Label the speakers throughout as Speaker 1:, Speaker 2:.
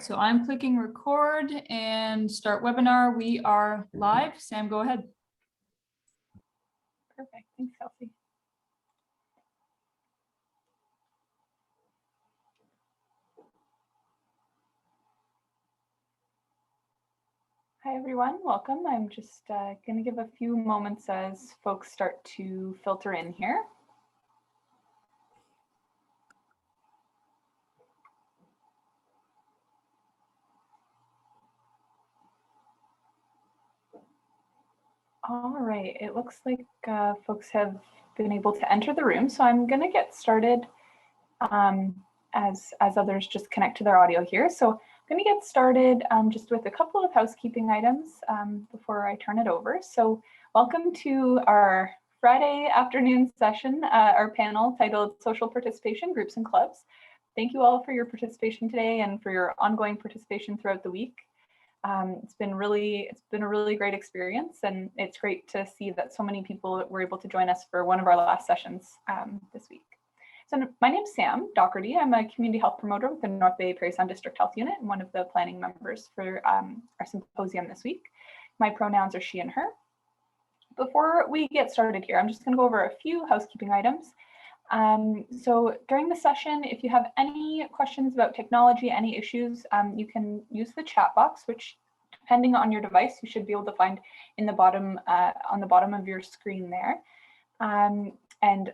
Speaker 1: So I'm clicking record and start webinar. We are live. Sam, go ahead.
Speaker 2: Perfect. Thanks, Kelsey. Hi, everyone. Welcome. I'm just going to give a few moments as folks start to filter in here. All right. It looks like folks have been able to enter the room, so I'm going to get started as others just connect to their audio here. So I'm going to get started just with a couple of housekeeping items before I turn it over. So welcome to our Friday afternoon session, our panel titled Social Participation, Groups and Clubs. Thank you all for your participation today and for your ongoing participation throughout the week. It's been a really great experience, and it's great to see that so many people were able to join us for one of our last sessions this week. So my name's Sam Doherty. I'm a community health promoter with the North Bay Prairie Sound District Health Unit and one of the planning members for our symposium this week. My pronouns are she and her. Before we get started here, I'm just going to go over a few housekeeping items. So during the session, if you have any questions about technology, any issues, you can use the chat box, which depending on your device, you should be able to find in the bottom on the bottom of your screen there. And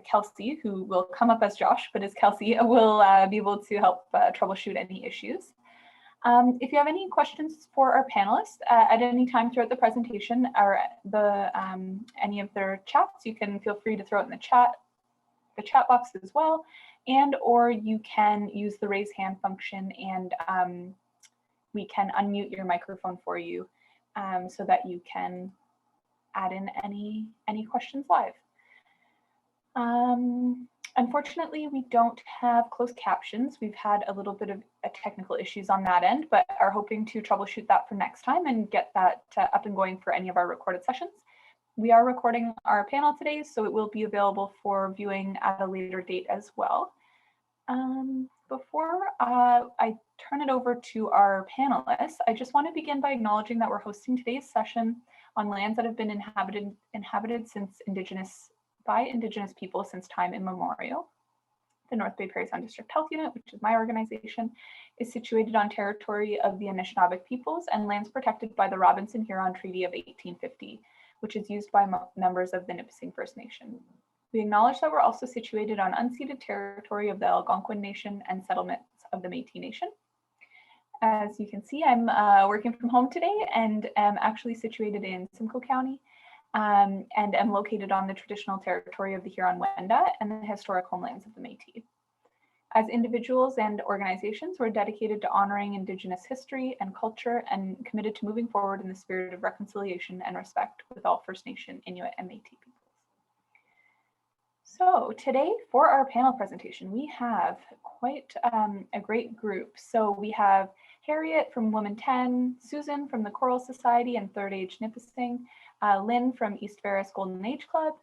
Speaker 2: Kelsey, who will come up as Josh, but is Kelsey, will be able to help troubleshoot any issues. If you have any questions for our panelists at any time throughout the presentation or any of their chats, you can feel free to throw it in the chat box as well, and or you can use the raise hand function and we can unmute your microphone for you so that you can add in any questions live. Unfortunately, we don't have closed captions. We've had a little bit of technical issues on that end, but are hoping to troubleshoot that for next time and get that up and going for any of our recorded sessions. We are recording our panel today, so it will be available for viewing at a later date as well. Before I turn it over to our panelists, I just want to begin by acknowledging that we're hosting today's session on lands that have been inhabited by Indigenous people since time immemorial. The North Bay Prairie Sound District Health Unit, which is my organization, is situated on territory of the Anishinaabeg peoples and lands protected by the Robinson-Huron Treaty of 1850. Which is used by members of the Nipissing First Nation. We acknowledge that we're also situated on unceded territory of the Algonquin Nation and settlements of the Métis Nation. As you can see, I'm working from home today and am actually situated in Simcoe County and am located on the traditional territory of the Huron-Wendat and the historic homelands of the Métis. As individuals and organizations, we're dedicated to honoring Indigenous history and culture and committed to moving forward in the spirit of reconciliation and respect with all First Nation, Inuit, and Métis peoples. So today for our panel presentation, we have quite a great group. So we have Harriet from Women 10, Susan from the Choral Society and Third Age Nipissing, Lynn from East Ferris Golden Age Club,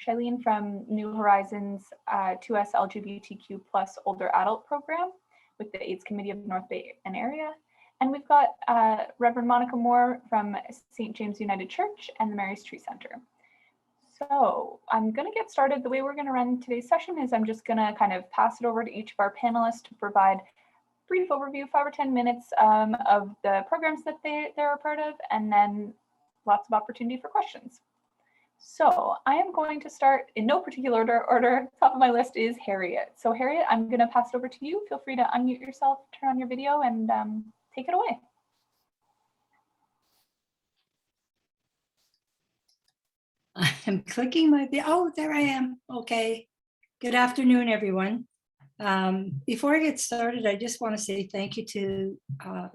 Speaker 2: Shailene from New Horizons 2S LGBTQ+ older adult program with the AIDS Committee of North Bay and area. And we've got Reverend Monica Moore from St. James United Church and the Mary's Tree Center. So I'm going to get started. The way we're going to run today's session is I'm just going to kind of pass it over to each of our panelists to provide a brief overview, 5 or 10 minutes of the programs that they're a part of, and then lots of opportunity for questions. So I am going to start in no particular order. Top of my list is Harriet. So Harriet, I'm going to pass it over to you. Feel free to unmute yourself, turn on your video, and take it away.
Speaker 3: I'm clicking my video. Oh, there I am. Okay. Good afternoon, everyone. Before I get started, I just want to say thank you to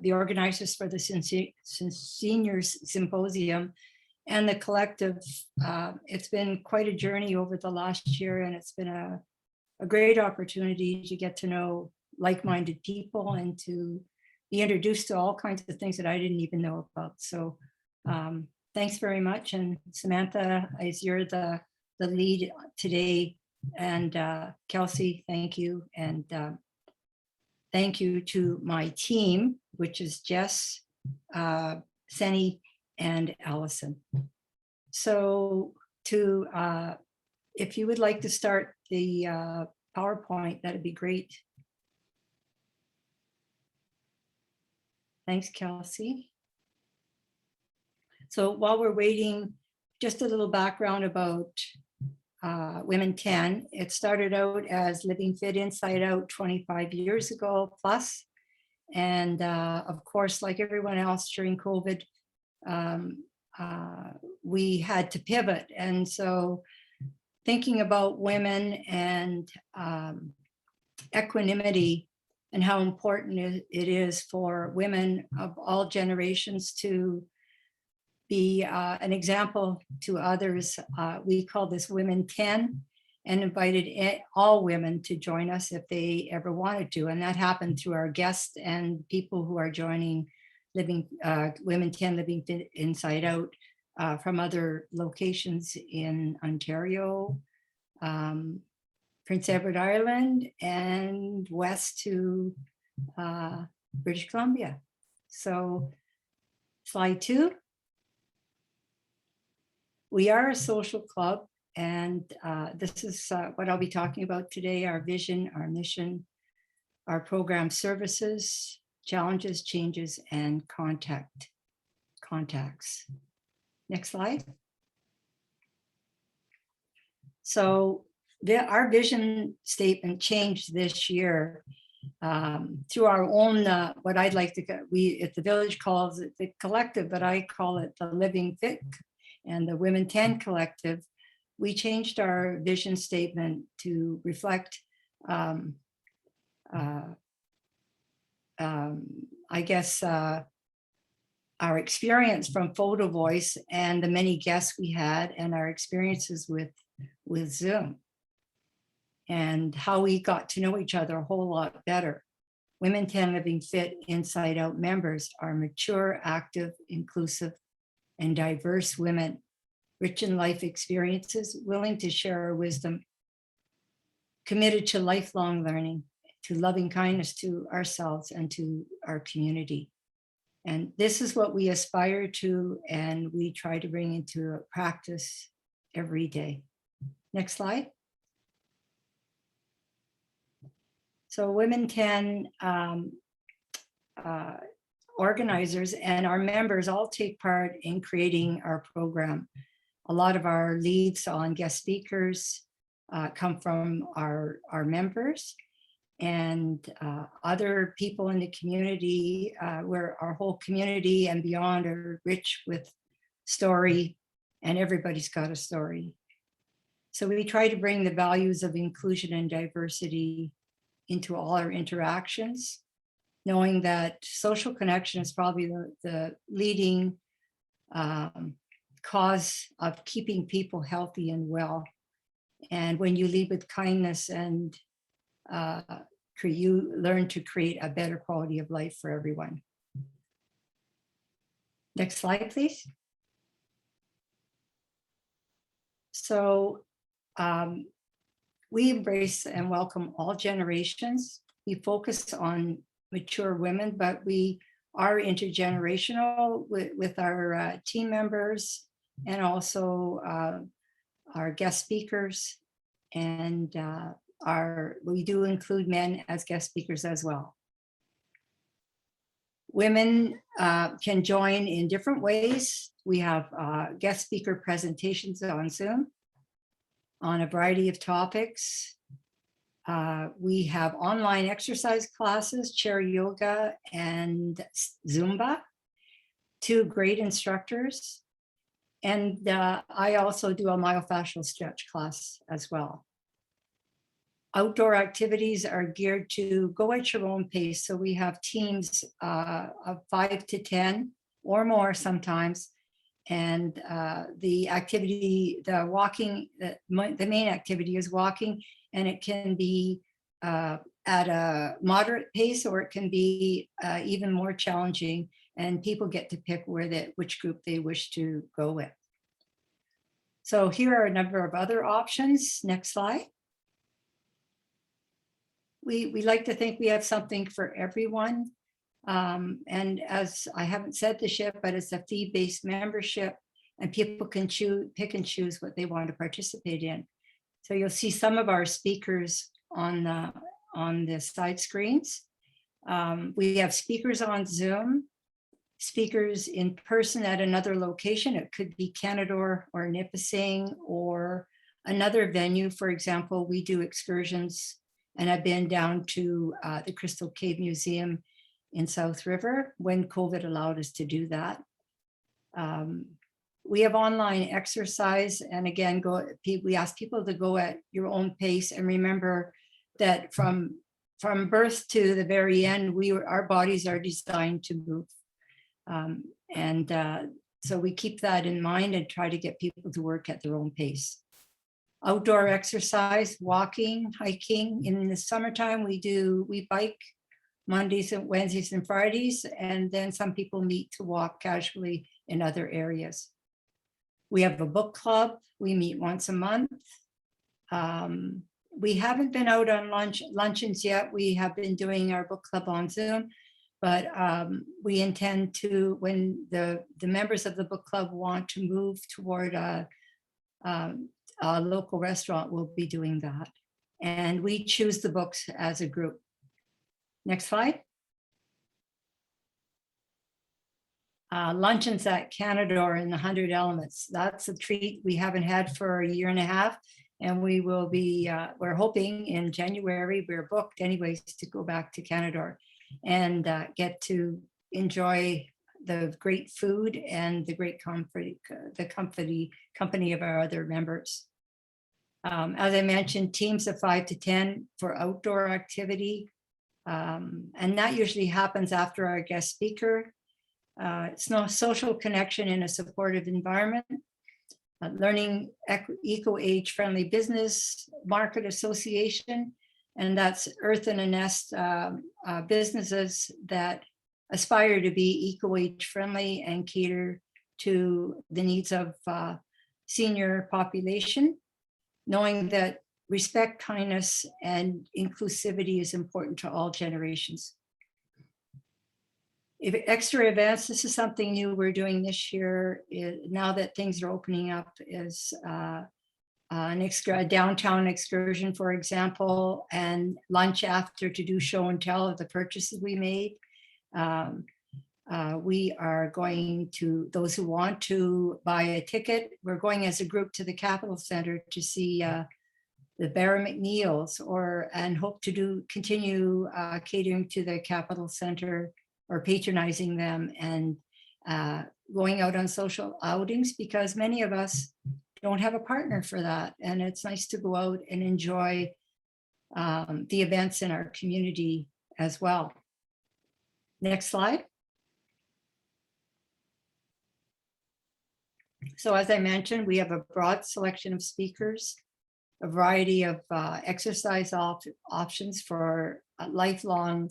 Speaker 3: the organizers for the Seniors Symposium and the collective. It's been quite a journey over the last year, and it's been a great opportunity to get to know like-minded people and to be introduced to all kinds of things that I didn't even know about. So thanks very much. And Samantha, as you're the lead today, and Kelsey, thank you. And thank you to my team, which is Jess, Senny, and Allison. So if you would like to start the PowerPoint, that'd be great. Thanks, Kelsey. So while we're waiting, just a little background about Women 10. It started out as Living Fit Inside Out 25 years ago plus. And of course, like everyone else during COVID, we had to pivot. And so thinking about women and equanimity and how important it is for women of all generations to be an example to others. We call this Women 10 and invited all women to join us if they ever wanted to. And that happened through our guests and people who are joining Women 10 Living Fit Inside Out from other locations in Ontario, Prince Edward Island, and west to British Columbia. So slide 2. We are a social club, and this is what I'll be talking about today: our vision, our mission, our program services, challenges, changes, and contacts. Next slide. So our vision statement changed this year through our own, what I'd like to, we at the village calls it the collective, but I call it the Living Fit and the Women 10 Collective. We changed our vision statement to reflect, I guess, our experience from Photo Voice and the many guests we had, and our experiences with Zoom, and how we got to know each other a whole lot better. Women 10 Living Fit Inside Out members are mature, active, inclusive, and diverse women, rich in life experiences, willing to share our wisdom, committed to lifelong learning, to loving kindness to ourselves and to our community. And this is what we aspire to, and we try to bring into practice every day. Next slide. So Women 10 organizers and our members all take part in creating our program. A lot of our leads on guest speakers come from our members, and other people in the community, where our whole community and beyond are rich with story, and everybody's got a story. So we try to bring the values of inclusion and diversity into all our interactions, knowing that social connection is probably the leading cause of keeping people healthy and well. And when you lead with kindness and you learn to create a better quality of life for everyone. Next slide, please. So we embrace and welcome all generations. We focus on mature women, but we are intergenerational with our team members, and also our guest speakers, and we do include men as guest speakers as well. Women can join in different ways. We have guest speaker presentations on Zoom on a variety of topics. We have online exercise classes, chair yoga and Zumba, 2 great instructors. And I also do a myofascial stretch class as well. Outdoor activities are geared to go at your own pace. So we have teams of 5 to 10 or more sometimes. And the activity, the main activity is walking, and it can be at a moderate pace, or it can be even more challenging. And people get to pick which group they wish to go with. So here are a number of other options. Next slide. we like to think we have something for everyone. And as I haven't said this yet, but it's a fee-based membership, and people can pick and choose what they want to participate in. So you'll see some of our speakers on the side screens. We have speakers on Zoom, speakers in person at another location. It could be Canadore or Nipissing or another venue. For example, we do excursions, and I've been down to the Crystal Cave Museum in South River when COVID allowed us to do that. We have online exercise, and again, we ask people to go at your own pace, and remember that from birth to the very end, our bodies are designed to move. So we keep that in mind and try to get people to work at their own pace. Outdoor exercise, walking, hiking. In the summertime, we bike Mondays and Wednesdays and Fridays, and then some people meet to walk casually in other areas. We have a book club. We meet once a month. We haven't been out on luncheons yet. We have been doing our book club on Zoom, but we intend to, when the members of the book club want to move toward a local restaurant, we'll be doing that. And we choose the books as a group. Next slide. Luncheons at Canadore in the 100 Elements. That's a treat we haven't had for a year and a half. And we will be, we're hoping in January, we're booked anyways to go back to Canadore and get to enjoy the great food and the great company of our other members. As I mentioned, teams of 5 to 10 for outdoor activity. And that usually happens after our guest speaker. It's no social connection in a supportive environment. Learning eco-age friendly business market association, and that's Earth in a Nest businesses that aspire to be eco-age friendly and cater to the needs of senior population, knowing that respect, kindness, and inclusivity is important to all generations. If extra events, this is something new we're doing this year, now that things are opening up, is an extra downtown excursion, for example, and lunch after to do show and tell of the purchases we made. We are going to, those who want to buy a ticket, we're going as a group to the Capitol Center to see the Barra McNeil's, and hope to continue catering to the Capitol Center or patronizing them and going out on social outings, because many of us don't have a partner for that. And it's nice to go out and enjoy the events in our community as well. Next slide. So as I mentioned, we have a broad selection of speakers, a variety of exercise options for lifelong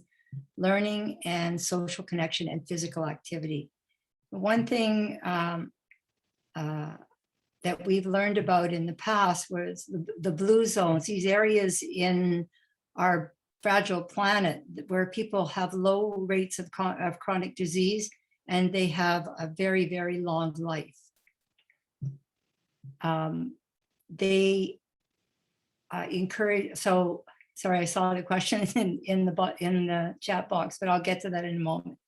Speaker 3: learning and social connection and physical activity. One thing that we've learned about in the past was the blue zones, these areas in our fragile planet where people have low rates of chronic disease and they have a very, very long life. They encourage, so sorry, I saw the question in the chat box, but I'll get to that in a moment.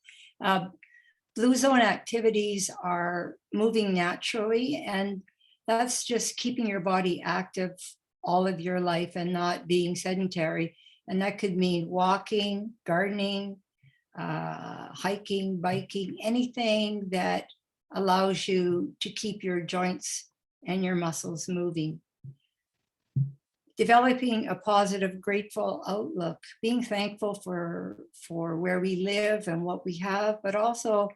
Speaker 3: Blue zone activities are moving naturally, and that's just keeping your body active all of your life and not being sedentary. And that could mean walking, gardening, hiking, biking, anything that allows you to keep your joints and your muscles moving. Developing a positive, grateful outlook, being thankful for where we live and what we have, but also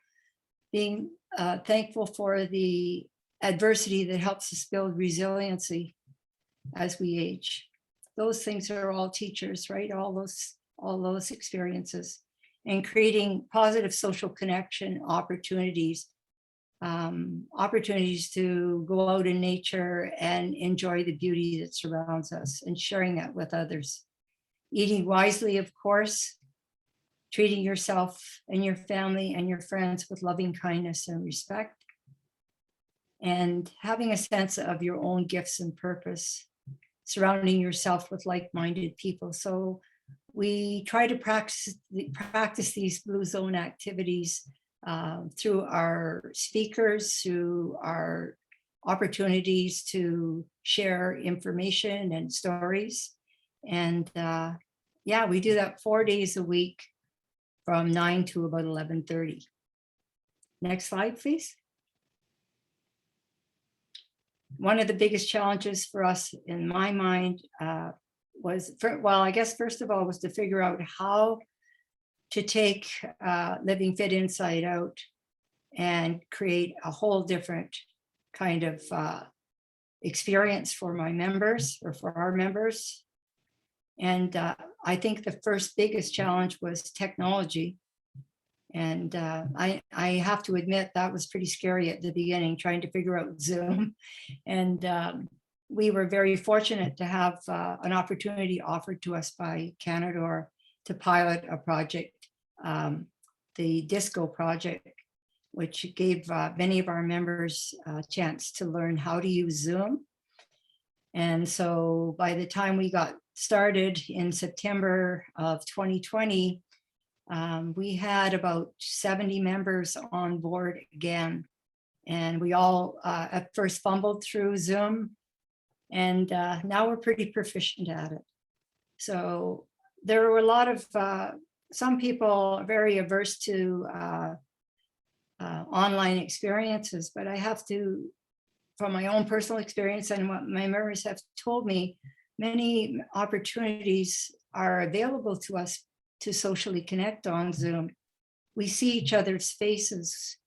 Speaker 3: being thankful for the adversity that helps us build resiliency as we age. Those things are all teachers, right? All those experiences, and creating positive social connection opportunities. Opportunities to go out in nature and enjoy the beauty that surrounds us and sharing that with others. eating wisely, of course, treating yourself and your family and your friends with loving kindness and respect, and having a sense of your own gifts and purpose, surrounding yourself with like-minded people. So we try to practice these Blue Zone activities through our speakers, through our opportunities to share information and stories. And yeah, we do that 4 days a week from 9 to about 11:30. Next slide, please. One of the biggest challenges for us, in my mind, was, well, I guess first of all, was to figure out how to take Living Fit Inside Out and create a whole different kind of experience for my members, or for our members. And I think the first biggest challenge was technology. And I have to admit that was pretty scary at the beginning, trying to figure out Zoom. And we were very fortunate to have an opportunity offered to us by Canadore to pilot a project, the Disco project, which gave many of our members a chance to learn how to use Zoom. And so by the time we got started in September of 2020, we had about 70 members on board again. And we all at first fumbled through Zoom, and now we're pretty proficient at it. So there were a lot of, some people are very averse to online experiences, but I have to, from my own personal experience and what my members have told me, many opportunities are available to us to socially connect on Zoom. We see each other's faces.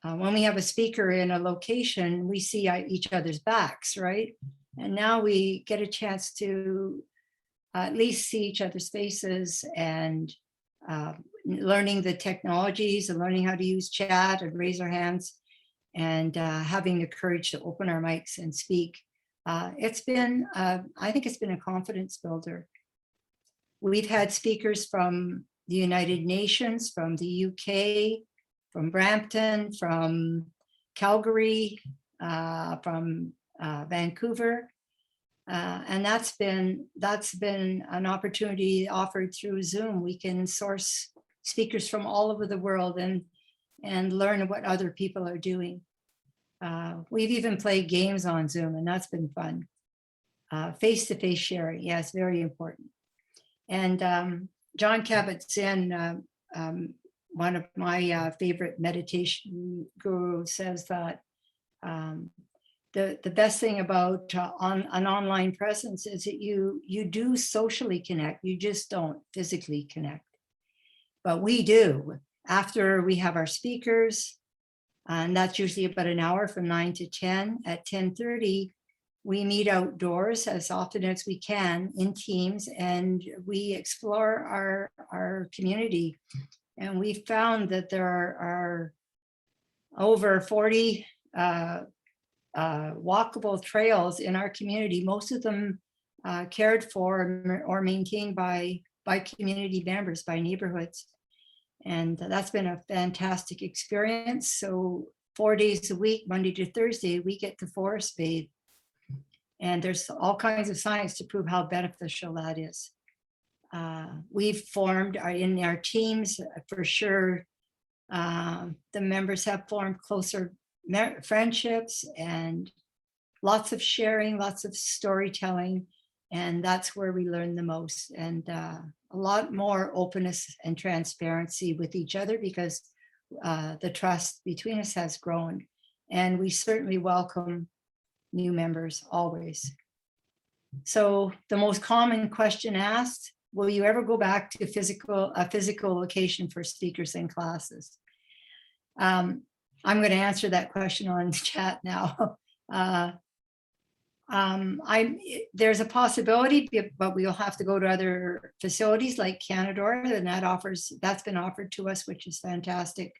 Speaker 3: When we have a speaker in a location, we see each other's backs, right? And now we get a chance to at least see each other's faces, and learning the technologies and learning how to use chat and raise our hands, and having the courage to open our mics and speak. It's been, I think it's been a confidence builder. We've had speakers from the United Nations, from the UK, from Brampton, from Calgary, from Vancouver. And that's been an opportunity offered through Zoom. We can source speakers from all over the world and learn what other people are doing. We've even played games on Zoom, and that's been fun. Face-to-face sharing, yes, very important. And John Kabat-Zinn, one of my favorite meditation gurus, says that the best thing about an online presence is that you do socially connect, you just don't physically connect. But we do. After we have our speakers, and that's usually about an hour from 9 to 10, at 10:30, we meet outdoors as often as we can in teams, and we explore our community. And we found that there are over 40 walkable trails in our community, most of them cared for or maintained by community members, by neighborhoods. And that's been a fantastic experience. So 4 days a week, Monday to Thursday, we get to forest bathe. And there's all kinds of science to prove how beneficial that is. We've formed in our teams, for sure, the members have formed closer friendships, and lots of sharing, lots of storytelling. And that's where we learn the most, and a lot more openness and transparency with each other, because the trust between us has grown. And we certainly welcome new members always. So the most common question asked, will you ever go back to a physical location for speakers and classes? I'm going to answer that question on chat now. There's a possibility, but we'll have to go to other facilities like Canadore, and that's been offered to us, which is fantastic.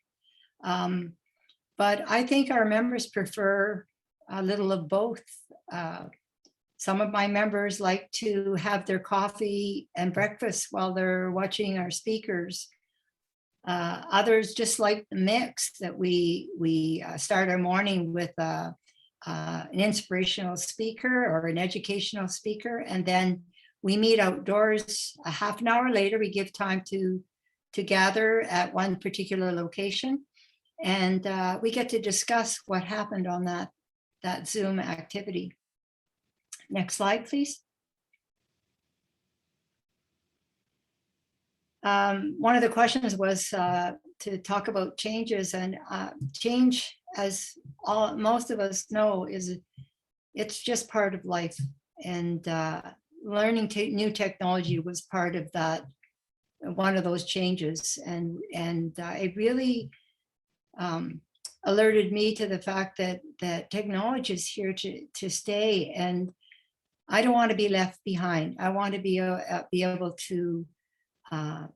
Speaker 3: But I think our members prefer a little of both. Some of my members like to have their coffee and breakfast while they're watching our speakers. Others just like the mix that we start our morning with an inspirational speaker or an educational speaker, and then we meet outdoors. A half an hour later, we give time to gather at one particular location, and we get to discuss what happened on that Zoom activity. Next slide, please. One of the questions was to talk about changes, and change, as most of us know, it's just part of life, and learning new technology was part of that, one of those changes, and it really alerted me to the fact that technology is here to stay, and I don't want to be left behind. I want to be able to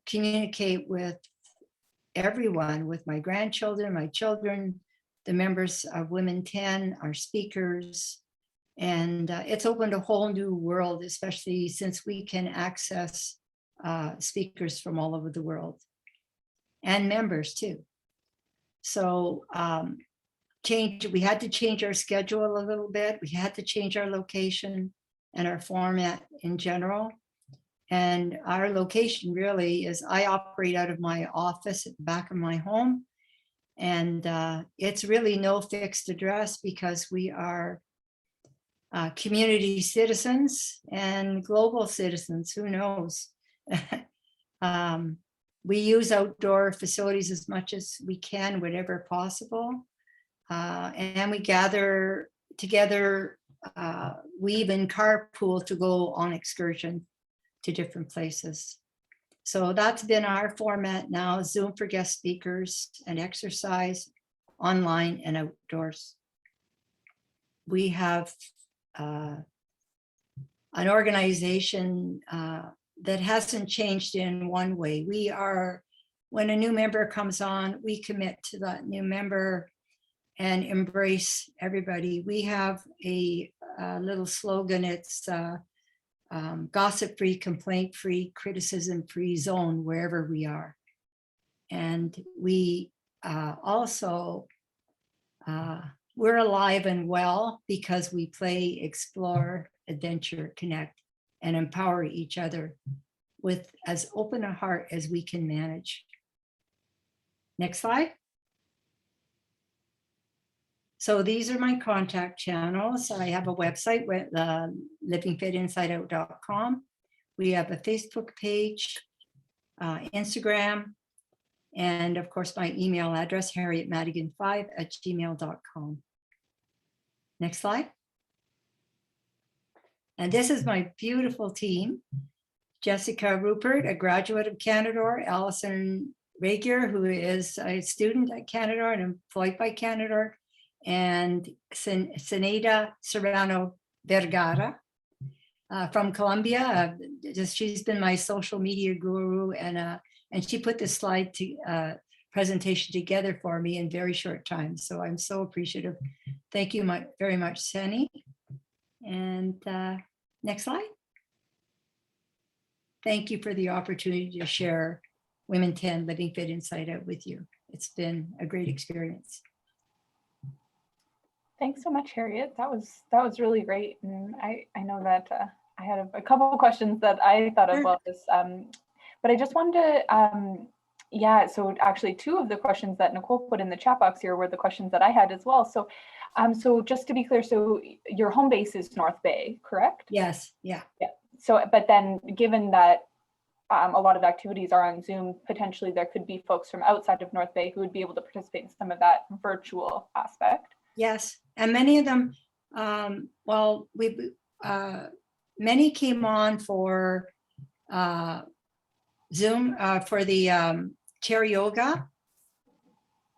Speaker 3: communicate with everyone, with my grandchildren, my children, the members of Women 10, our speakers, and it's opened a whole new world, especially since we can access speakers from all over the world and members too. So we had to change our schedule a little bit. We had to change our location and our format in general. And our location really is, I operate out of my office at the back of my home. And it's really no fixed address because we are community citizens and global citizens, who knows? We use outdoor facilities as much as we can, whenever possible. And we gather together, we even carpool to go on excursion to different places. So that's been our format now: Zoom for guest speakers and exercise, online and outdoors. We have an organization that hasn't changed in one way. We are, when a new member comes on, we commit to that new member and embrace everybody. We have a little slogan. It's gossip-free, complaint-free, criticism-free zone wherever we are. And we also, we're alive and well because we play, explore, adventure, connect, and empower each other with as open a heart as we can manage. Next slide. So these are my contact channels. I have a website with livingfitinsideout.com. We have a Facebook page, Instagram, and of course my email address, harrietmadigan5@gmail.com. Next slide. And this is my beautiful team: Jessica Rupert, a graduate of Canadore; Allison Ragier, who is a student at Canadore and employed by Canadore; and Seneda Serrano Vergara from Colombia. She's been my social media guru, and she put this slide presentation together for me in very short time. So I'm so appreciative. Thank you very much, Seni. And next slide. Thank you for the opportunity to share Women 10 Living Fit Inside Out with you. It's been a great experience.
Speaker 2: Thanks so much, Harriet. That was really great. And I know that I had a couple of questions that I thought of about this, but I just wanted to, yeah, so actually two of the questions that Nicole put in the chat box here were the questions that I had as well. So, so just to be clear, so your home base is North Bay, correct?
Speaker 3: Yes, yeah.
Speaker 2: Yeah. So, but then given that a lot of activities are on Zoom, potentially there could be folks from outside of North Bay who would be able to participate in some of that virtual aspect.
Speaker 3: Yes, and many of them, well, many came on for Zoom for the chair yoga,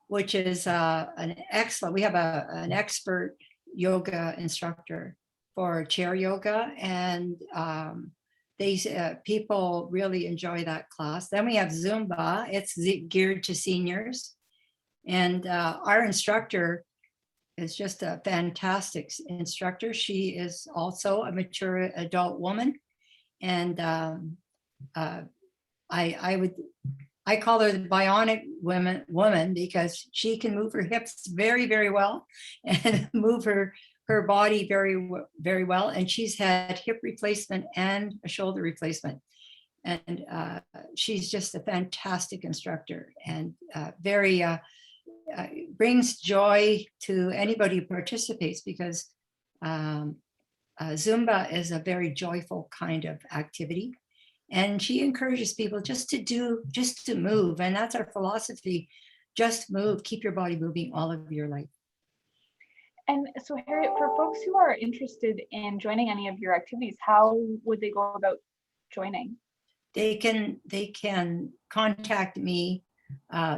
Speaker 3: which is an excellent, we have an expert yoga instructor for chair yoga, and these people really enjoy that class. Then we have Zumba. It's geared to seniors, and our instructor is just a fantastic instructor. She is also a mature adult woman, and I call her the bionic woman because she can move her hips very, very well and move her body very well. And she's had hip replacement and a shoulder replacement. And she's just a fantastic instructor and brings joy to anybody who participates, because Zumba is a very joyful kind of activity. And she encourages people just to move. And that's our philosophy. Just move, keep your body moving all of your life.
Speaker 2: And so Harriet, for folks who are interested in joining any of your activities, how would they go about joining?
Speaker 3: They can contact me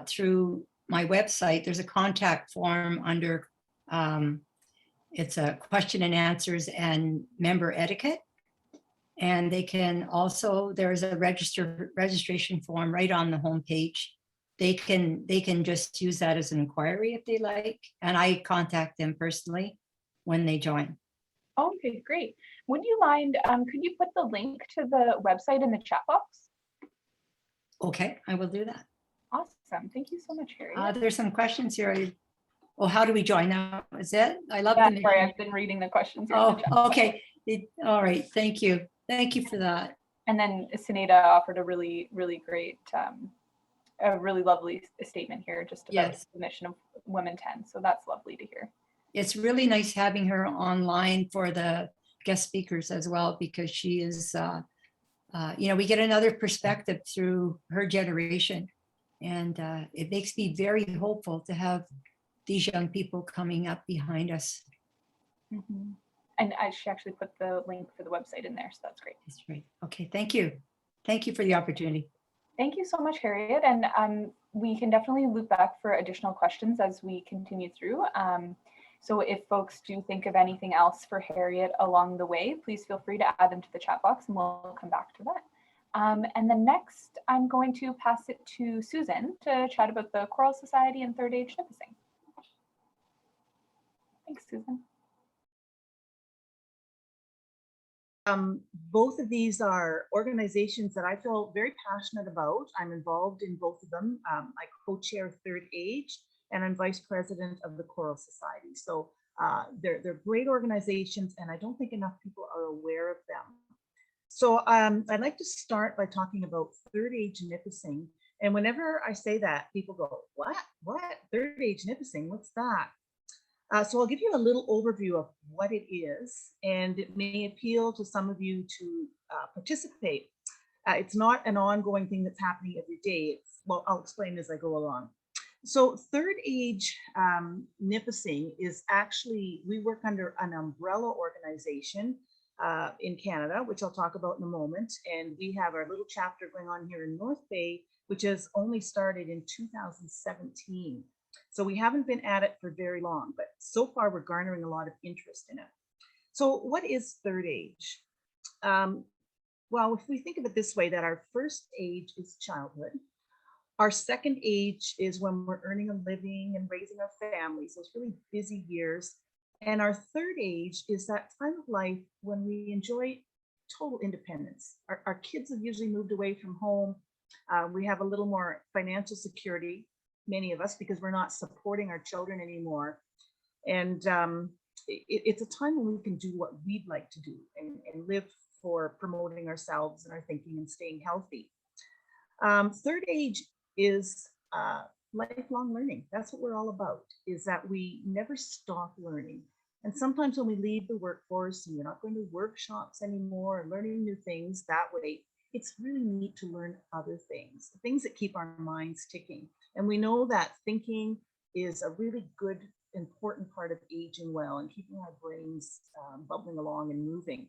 Speaker 3: through my website. There's a contact form under, it's a question and answers and member etiquette. And they can also, there's a registration form right on the homepage. They can just use that as an inquiry if they like. And I contact them personally when they join.
Speaker 2: Okay, great. Would you mind, could you put the link to the website in the chat box?
Speaker 3: Okay, I will do that.
Speaker 2: Awesome. Thank you so much, Harriet.
Speaker 3: There's some questions here. Oh, how do we join now? Is it? I love
Speaker 2: Yeah,
Speaker 3: the
Speaker 2: sorry, I've been reading the questions here in the
Speaker 3: Oh,
Speaker 2: chat box.
Speaker 3: okay. All right. Thank you. Thank you for that.
Speaker 2: And then Sunita offered a really, really great, a really lovely statement here just about
Speaker 3: Yes.
Speaker 2: the mission of Women 10. So that's lovely to hear.
Speaker 3: It's really nice having her online for the guest speakers as well, because she is, we get another perspective through her generation. And it makes me very hopeful to have these young people coming up behind us.
Speaker 2: Mm-hmm. And she actually put the link for the website in there, so that's great.
Speaker 3: That's right. Okay, thank you. Thank you for the opportunity.
Speaker 2: Thank you so much, Harriet. And we can definitely loop back for additional questions as we continue through. So if folks do think of anything else for Harriet along the way, please feel free to add them to the chat box and we'll come back to that. And then next, I'm going to pass it to Susan to chat about the Choral Society and third age nipping. Thanks, Susan.
Speaker 4: Both of these are organizations that I feel very passionate about. I'm involved in both of them. I co-chair Third Age, and I'm vice president of the Choral Society. So they're great organizations, and I don't think enough people are aware of them. So I'd like to start by talking about third age nipping. And whenever I say that, people go, what? Third age nipping? What's that? So I'll give you a little overview of what it is, and it may appeal to some of you to participate. It's not an ongoing thing that's happening every day. Well, I'll explain as I go along. So third age nipping is actually, we work under an umbrella organization in Canada, which I'll talk about in a moment. And we have our little chapter going on here in North Bay, which has only started in 2017. So we haven't been at it for very long, but so far we're garnering a lot of interest in it. So what is third age? Well, if we think of it this way, that our first age is childhood. Our second age is when we're earning a living and raising our families, those really busy years. And our third age is that time of life when we enjoy total independence. Our kids have usually moved away from home. We have a little more financial security, many of us, because we're not supporting our children anymore. And it's a time when we can do what we'd like to do and live for promoting ourselves and our thinking and staying healthy. Third age is lifelong learning. That's what we're all about, is that we never stop learning. And sometimes when we leave the workforce and we're not going to workshops anymore and learning new things that way, it's really neat to learn other things that keep our minds ticking. And we know that thinking is a really good, important part of aging well and keeping our brains bubbling along and moving.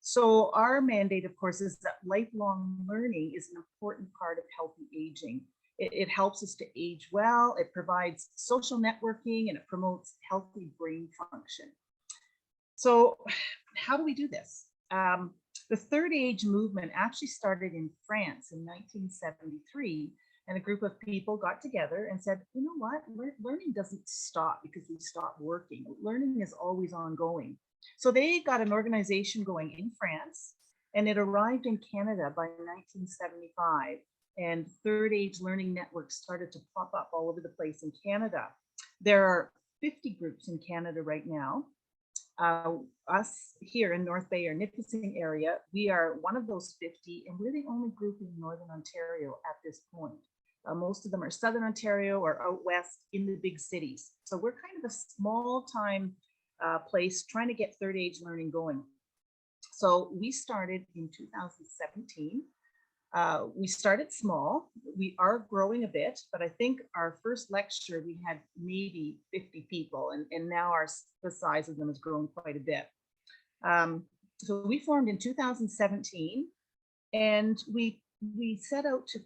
Speaker 4: So our mandate, of course, is that lifelong learning is an important part of healthy aging. It helps us to age well, it provides social networking, and it promotes healthy brain function. So how do we do this? The third age movement actually started in France in 1973, and a group of people got together and said, you know what, learning doesn't stop because we stop working. Learning is always ongoing. So they got an organization going in France, and it arrived in Canada by 1975. And third age learning networks started to pop up all over the place in Canada. There are 50 groups in Canada right now. Us here in North Bay or Nipissing area, we are one of those 50, and we're the only group in Northern Ontario at this point. Most of them are Southern Ontario or out west in the big cities. So we're kind of a small time place trying to get third age learning going. So we started in 2017. We started small. We are growing a bit, but I think our first lecture, we had maybe 50 people, and now the size of them has grown quite a bit. So we formed in 2017, and we set out to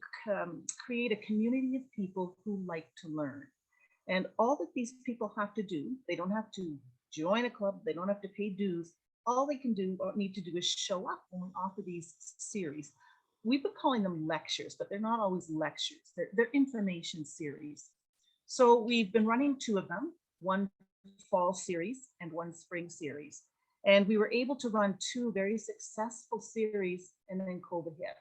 Speaker 4: create a community of people who like to learn. And all that these people have to do, they don't have to join a club, they don't have to pay dues. All they can do or need to do is show up when we offer these series. We've been calling them lectures, but they're not always lectures. They're information series. So we've been running 2 of them, one fall series and one spring series. And we were able to run 2 very successful series, and then COVID hit.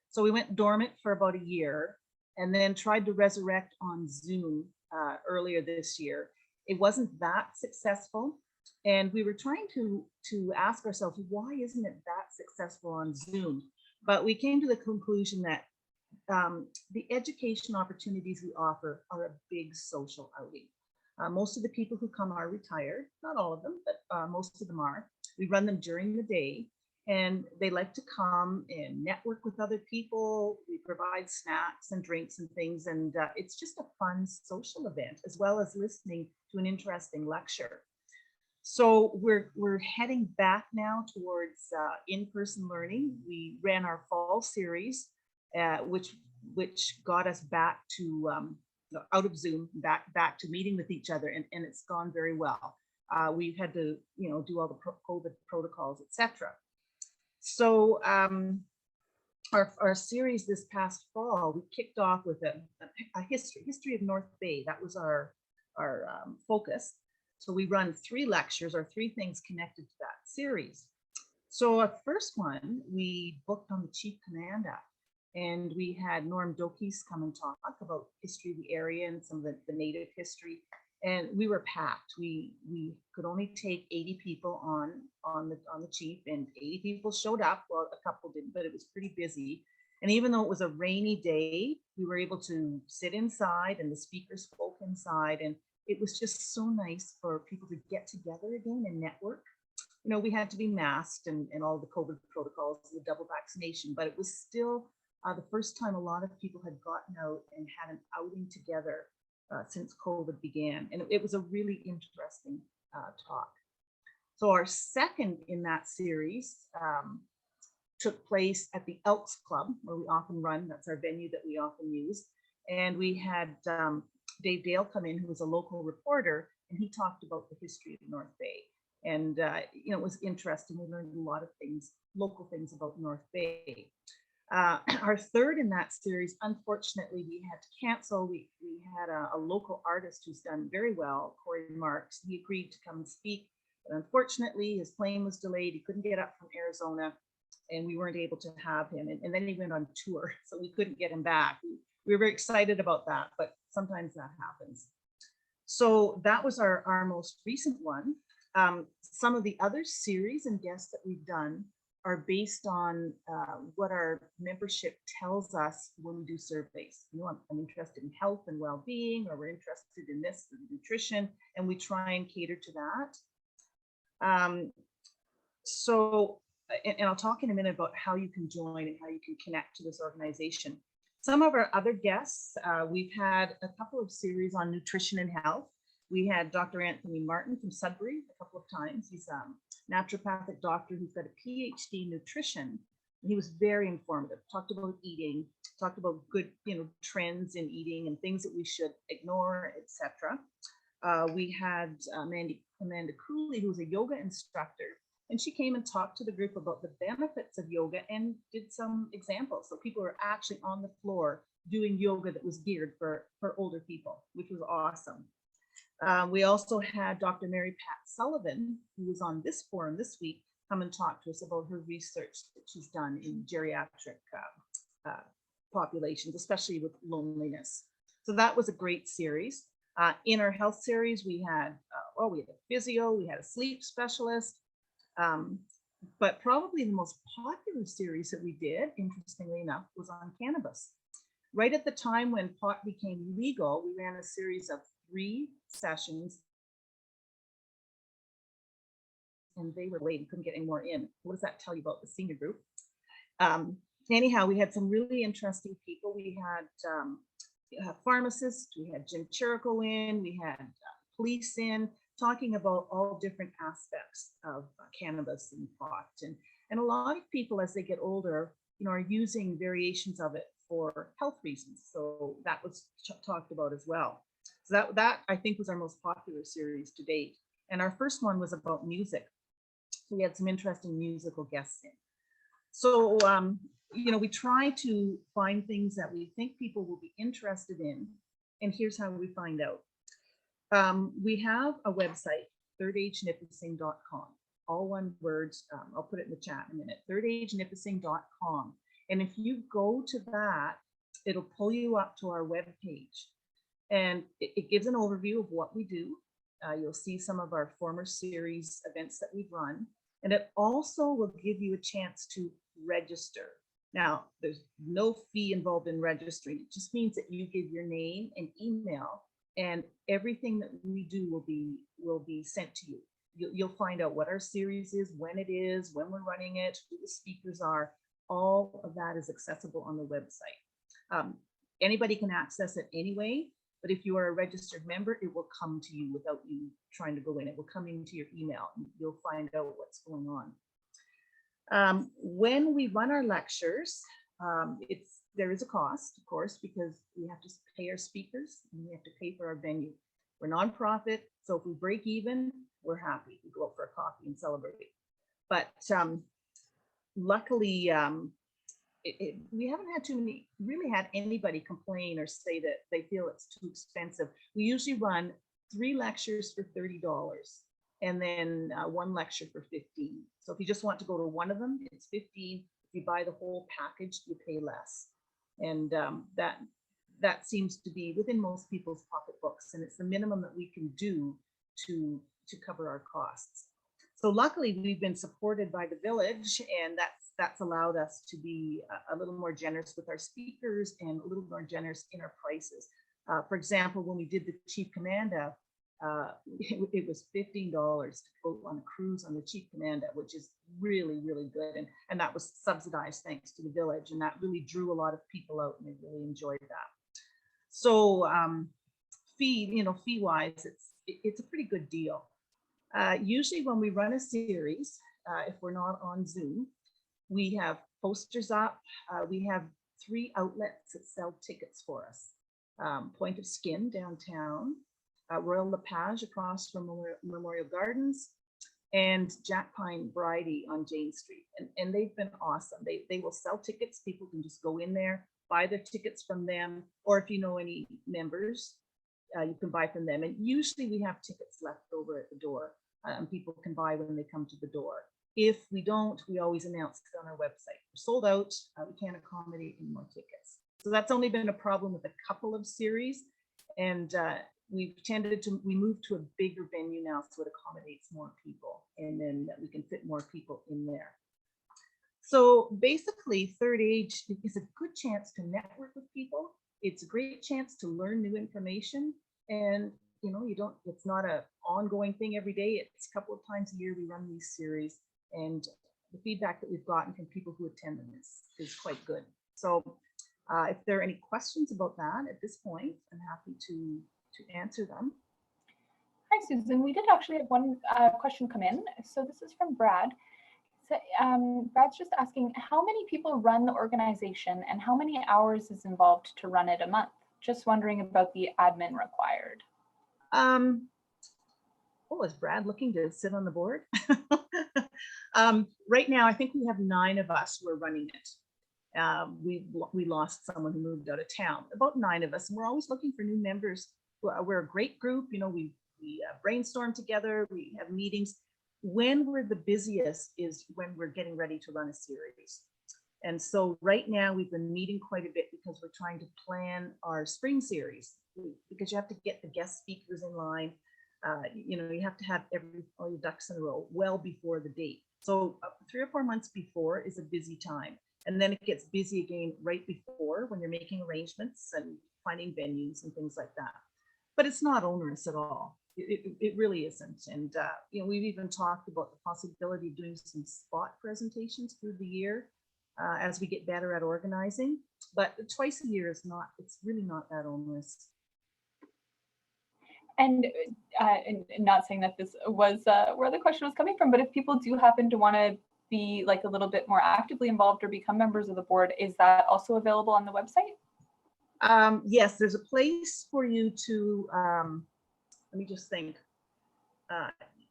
Speaker 4: So we went dormant for about a year and then tried to resurrect on Zoom earlier this year. It wasn't that successful. And we were trying to ask ourselves, why isn't it that successful on Zoom? But we came to the conclusion that the education opportunities we offer are a big social outing. Most of the people who come are retired, not all of them, but most of them are. We run them during the day, and they like to come and network with other people. We provide snacks and drinks and things, and it's just a fun social event, as well as listening to an interesting lecture. So we're heading back now towards in-person learning. We ran our fall series, which got us back to out of Zoom, back to meeting with each other, and it's gone very well. We've had to do all the COVID protocols, etc. So our series this past fall, we kicked off with a history of North Bay. That was our focus. So we run 3 lectures or 3 things connected to that series. So our first one, we booked on the Chief Command Act, and we had Norm Dokes come and talk about history of the area and some of the native history. And we were packed. We could only take 80 people on the Chief, and 80 people showed up. Well, a couple didn't, but it was pretty busy. And even though it was a rainy day, we were able to sit inside, and the speakers spoke inside, and it was just so nice for people to get together again and network. We had to be masked and all the COVID protocols, the double vaccination, but it was still the first time a lot of people had gotten out and had an outing together since COVID began. And it was a really interesting talk. So our second in that series took place at the Elks Club, where we often run. That's our venue that we often use. And we had Dave Dale come in, who was a local reporter, and he talked about the history of North Bay. And it was interesting. We learned a lot of things, local things about North Bay. Our third in that series, unfortunately, we had to cancel. We had a local artist who's done very well, Corey Marks. He agreed to come and speak, but unfortunately, his plane was delayed. He couldn't get up from Arizona, and we weren't able to have him. And then he went on tour, so we couldn't get him back. We were very excited about that, but sometimes that happens. So that was our most recent one. Some of the other series and guests that we've done are based on what our membership tells us when we do surveys. I'm interested in health and well-being, or we're interested in this, nutrition, and we try and cater to that. And I'll talk in a minute about how you can join and how you can connect to this organization. Some of our other guests, we've had a couple of series on nutrition and health. We had Dr. Anthony Martin from Sudbury a couple of times. He's a naturopathic doctor who's got a PhD in nutrition. And he was very informative, talked about eating, talked about good trends in eating and things that we should ignore, etc. We had Amanda Cooley, who was a yoga instructor, and she came and talked to the group about the benefits of yoga and did some examples. So people are actually on the floor doing yoga that was geared for older people, which was awesome. We also had Dr. Mary Pat Sullivan, who was on this forum this week, come and talk to us about her research that she's done in geriatric populations, especially with loneliness. So that was a great series. In our health series, we had we had a physio, we had a sleep specialist, but probably the most popular series that we did, interestingly enough, was on cannabis. Right at the time when pot became legal, we ran a series of 3 sessions, and they were late and couldn't get any more in. What does that tell you about the senior group? Anyhow, we had some really interesting people. We had pharmacists, we had Jim Chirico in, we had police in, talking about all different aspects of cannabis and pot. And a lot of people, as they get older, are using variations of it for health reasons. So that was talked about as well. So that I think was our most popular series to date. And our first one was about music. We had some interesting musical guests in. So, we try to find things that we think people will be interested in. And here's how we find out. We have a website, thirdagenipissing.com, all one words. I'll put it in the chat in a minute, thirdagenipissing.com. And if you go to that, it'll pull you up to our webpage. And it gives an overview of what we do. You'll see some of our former series events that we've run. And it also will give you a chance to register. Now, there's no fee involved in registering. It just means that you give your name and email, and everything that we do will be sent to you. You'll find out what our series is, when we're running it, who the speakers are. All of that is accessible on the website. Anybody can access it anyway, but if you are a registered member, it will come to you without you trying to go in. It will come into your email, and you'll find out what's going on. When we run our lectures, there is a cost, of course, because we have to pay our speakers and we have to pay for our venue. We're nonprofit, so if we break even, we're happy. We go out for a coffee and celebrate. But luckily, we haven't had anybody complain or say that they feel it's too expensive. We usually run 3 lectures for $30 and then 1 lecture for $15. So if you just want to go to one of them, it's $15. If you buy the whole package, you pay less. And that seems to be within most people's pocketbooks, and it's the minimum that we can do to cover our costs. So luckily, we've been supported by the village, and that's allowed us to be a little more generous with our speakers and a little more generous in our prices. For example, when we did the Chief Commanda, it was $15 to go on a cruise on the Chief Commanda, which is really, really good. And that was subsidized thanks to the village, and that really drew a lot of people out, and they really enjoyed that. So fee-wise, it's a pretty good deal. Usually when we run a series, if we're not on Zoom, we have posters up. We have 3 outlets that sell tickets for us. Point of Skin downtown, Royal LePage across from Memorial Gardens, and Jack Pine Variety on Jane Street. And they've been awesome. They will sell tickets. People can just go in there, buy their tickets from them, or if you know any members, you can buy from them. And usually we have tickets left over at the door, and people can buy when they come to the door. If we don't, we always announce it on our website. We're sold out. We can't accommodate any more tickets. So that's only been a problem with a couple of series. And we moved to a bigger venue now, so it accommodates more people, and then we can fit more people in there. So basically, Third Age is a good chance to network with people. It's a great chance to learn new information, and it's not an ongoing thing every day. It's a couple of times a year we run these series, and the feedback that we've gotten from people who attend them is quite good. So if there are any questions about that at this point, I'm happy to answer them.
Speaker 2: Hi, Susan. We did actually have one question come in. So this is from Brad. So, Brad's just asking, how many people run the organization and how many hours is involved to run it a month? Just wondering about the admin required.
Speaker 4: Is Brad looking to sit on the board? Right now, I think we have 9 of us who are running it. We lost someone who moved out of town, about 9 of us, and we're always looking for new members. We're a great group. You know, we brainstorm together, we have meetings. When we're the busiest is when we're getting ready to run a series. And so right now we've been meeting quite a bit because we're trying to plan our spring series, because you have to get the guest speakers in line. You know, you have to have all your ducks in a row well before the date. So 3 or 4 months before is a busy time. And then it gets busy again right before, when you're making arrangements and finding venues and things like that. But it's not onerous at all. It really isn't. And, you know, we've even talked about the possibility of doing some spot presentations through the year as we get better at organizing. But twice a year is not, it's really not that onerous.
Speaker 2: And not saying that this was where the question was coming from, but if people do happen to want to be like a little bit more actively involved or become members of the board, is that also available on the website?
Speaker 4: Yes, there's a place for you to, let me just think.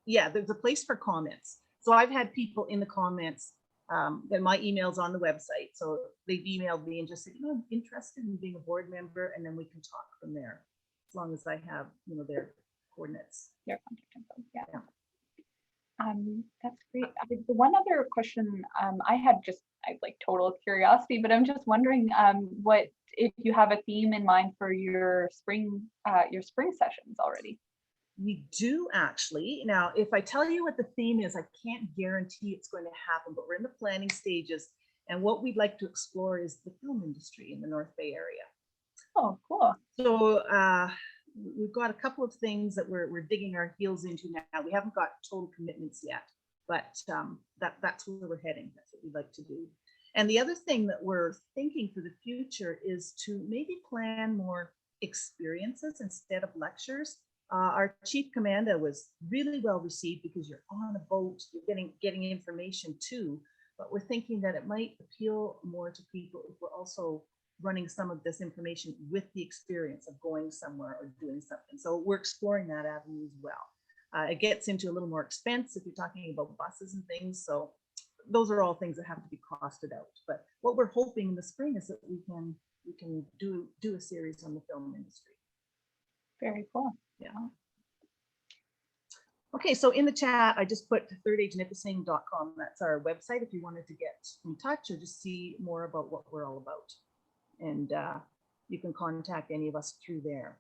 Speaker 4: Yeah, there's a place for comments. So I've had people in the comments, and my email's on the website. So they've emailed me and just said, you know, I'm interested in being a board member, and then we can talk from there, as long as I have, you know, their coordinates.
Speaker 2: Their contact info, yeah. That's great. The one other question I had, just like total curiosity, but I'm just wondering what, if you have a theme in mind for your spring sessions already.
Speaker 4: We do actually. Now, if I tell you what the theme is, I can't guarantee it's going to happen, but we're in the planning stages. And what we'd like to explore is the film industry in the North Bay area.
Speaker 2: Oh, cool.
Speaker 4: So we've got a couple of things that we're digging our heels into now. We haven't got total commitments yet, but that's where we're heading. That's what we'd like to do. And the other thing that we're thinking for the future is to maybe plan more experiences instead of lectures. Our chief commander was really well received because you're on a boat, you're getting information too, but we're thinking that it might appeal more to people if we're also running some of this information with the experience of going somewhere or doing something. So we're exploring that avenue as well. It gets into a little more expense if you're talking about buses and things. So those are all things that have to be costed out. But what we're hoping in the spring is that we can do a series on the film industry.
Speaker 2: Very cool.
Speaker 4: Yeah. Okay, so in the chat, I just put thirdagenipissing.com. That's our website if you wanted to get in touch or just see more about what we're all about. And you can contact any of us through there.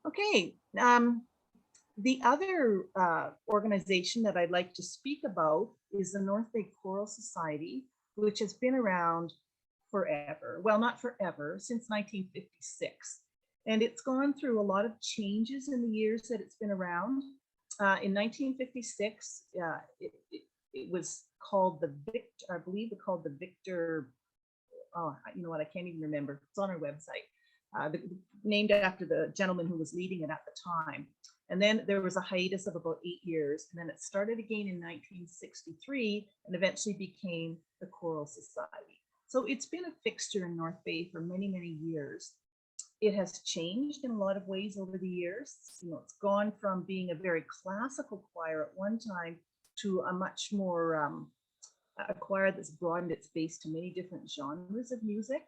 Speaker 4: Okay, the other organization that I'd like to speak about is the North Bay Choral Society, which has been around forever. Well, not forever, since 1956. And it's gone through a lot of changes in the years that it's been around. In 1956, it was called the Victor, I believe it's called the Victor, oh, you know what, I can't even remember. It's on our website. Named after the gentleman who was leading it at the time. And then there was a hiatus of about 8 years. And then it started again in 1963 and eventually became the Choral Society. So it's been a fixture in North Bay for many, many years. It has changed in a lot of ways over the years. You know, it's gone from being a very classical choir at one time to a much more a choir that's broadened its base to many different genres of music.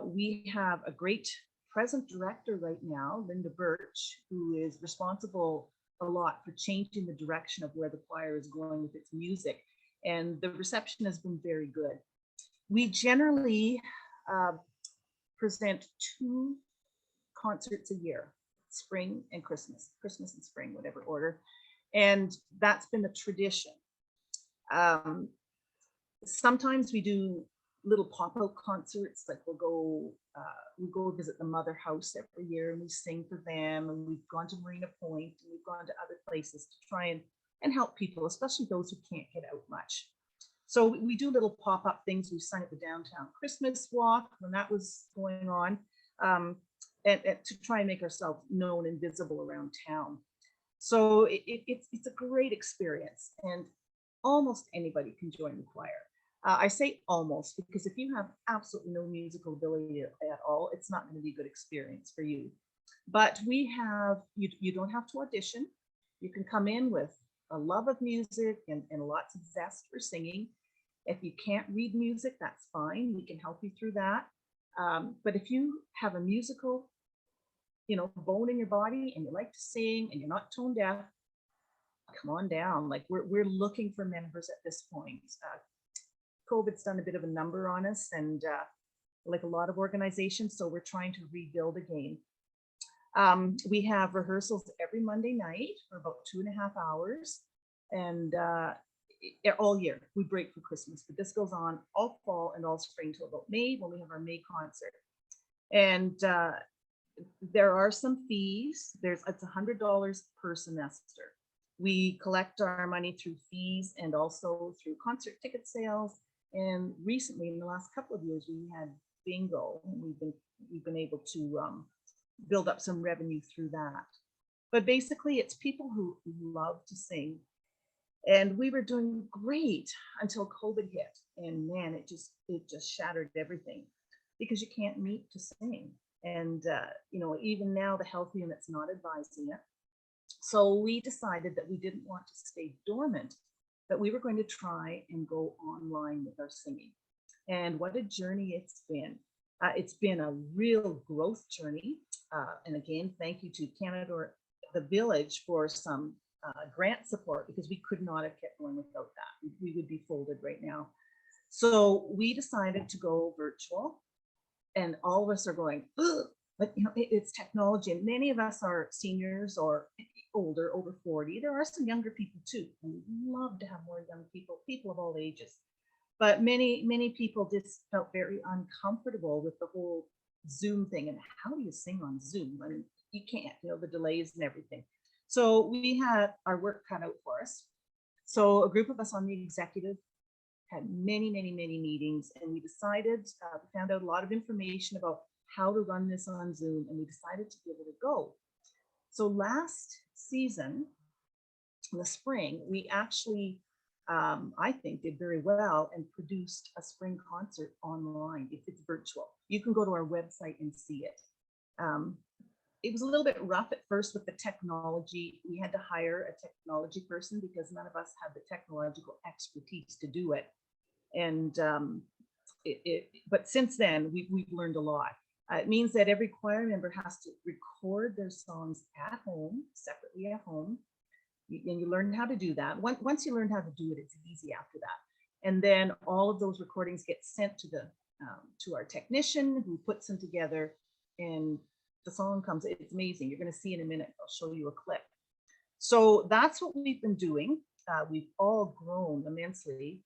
Speaker 4: We have a great present director right now, Linda Birch, who is responsible a lot for changing the direction of where the choir is going with its music. And the reception has been very good. We generally present 2 concerts a year, spring and Christmas and spring, whatever order. And that's been the tradition. Sometimes we do little pop-out concerts, like we go visit the Mother House every year and we sing for them, and we've gone to Marina Point and we've gone to other places to try and help people, especially those who can't get out much. So we do little pop-up things. We sung at the downtown Christmas walk when that was going on, and to try and make ourselves known and visible around town. So it's a great experience, and almost anybody can join the choir. I say almost because if you have absolutely no musical ability at all, it's not going to be a good experience for you. But we have, you don't have to audition. You can come in with a love of music and lots of zest for singing. If you can't read music, that's fine. We can help you through that. But if you have a musical, bone in your body and you like to sing and you're not tone deaf, come on down. Like we're looking for members at this point. COVID's done a bit of a number on us, and like a lot of organizations, so we're trying to rebuild again. We have rehearsals every Monday night for about 2.5 hours, and all year. We break for Christmas, but this goes on all fall and all spring till about May, when we have our May concert. And there are some fees. It's $100 per semester. We collect our money through fees and also through concert ticket sales. And recently, in the last couple of years, we had bingo, and we've been able to build up some revenue through that. But basically, it's people who love to sing. And we were doing great until COVID hit, and man, it just shattered everything, because you can't meet to sing. And even now the health unit's not advising it. So we decided that we didn't want to stay dormant, that we were going to try and go online with our singing. And what a journey it's been. It's been a real growth journey. And again, thank you to Canada or the Village for some grant support, because we could not have kept going without that. We would be folded right now. So we decided to go virtual, and all of us are going, ugh, but it's technology, and many of us are seniors or older, over 40. There are some younger people too. And we'd love to have more young people of all ages. But many people just felt very uncomfortable with the whole Zoom thing. And how do you sing on Zoom? I mean, you can't, the delays and everything. So we had our work cut out for us. So a group of us on the executive had many meetings, and we decided, we found out a lot of information about how to run this on Zoom, and we decided to give it a go. So last season, in the spring, we actually, I think, did very well and produced a spring concert online. If it's virtual, you can go to our website and see it. It was a little bit rough at first with the technology. We had to hire a technology person because none of us had the technological expertise to do it. And but since then, we've learned a lot. It means that every choir member has to record their songs at home, separately at home. And you learn how to do that. Once you learn how to do it, it's easy after that. And then all of those recordings get sent to our technician, who puts them together, and the song comes. It's amazing. You're going to see in a minute. I'll show you a clip. So that's what we've been doing. We've all grown immensely,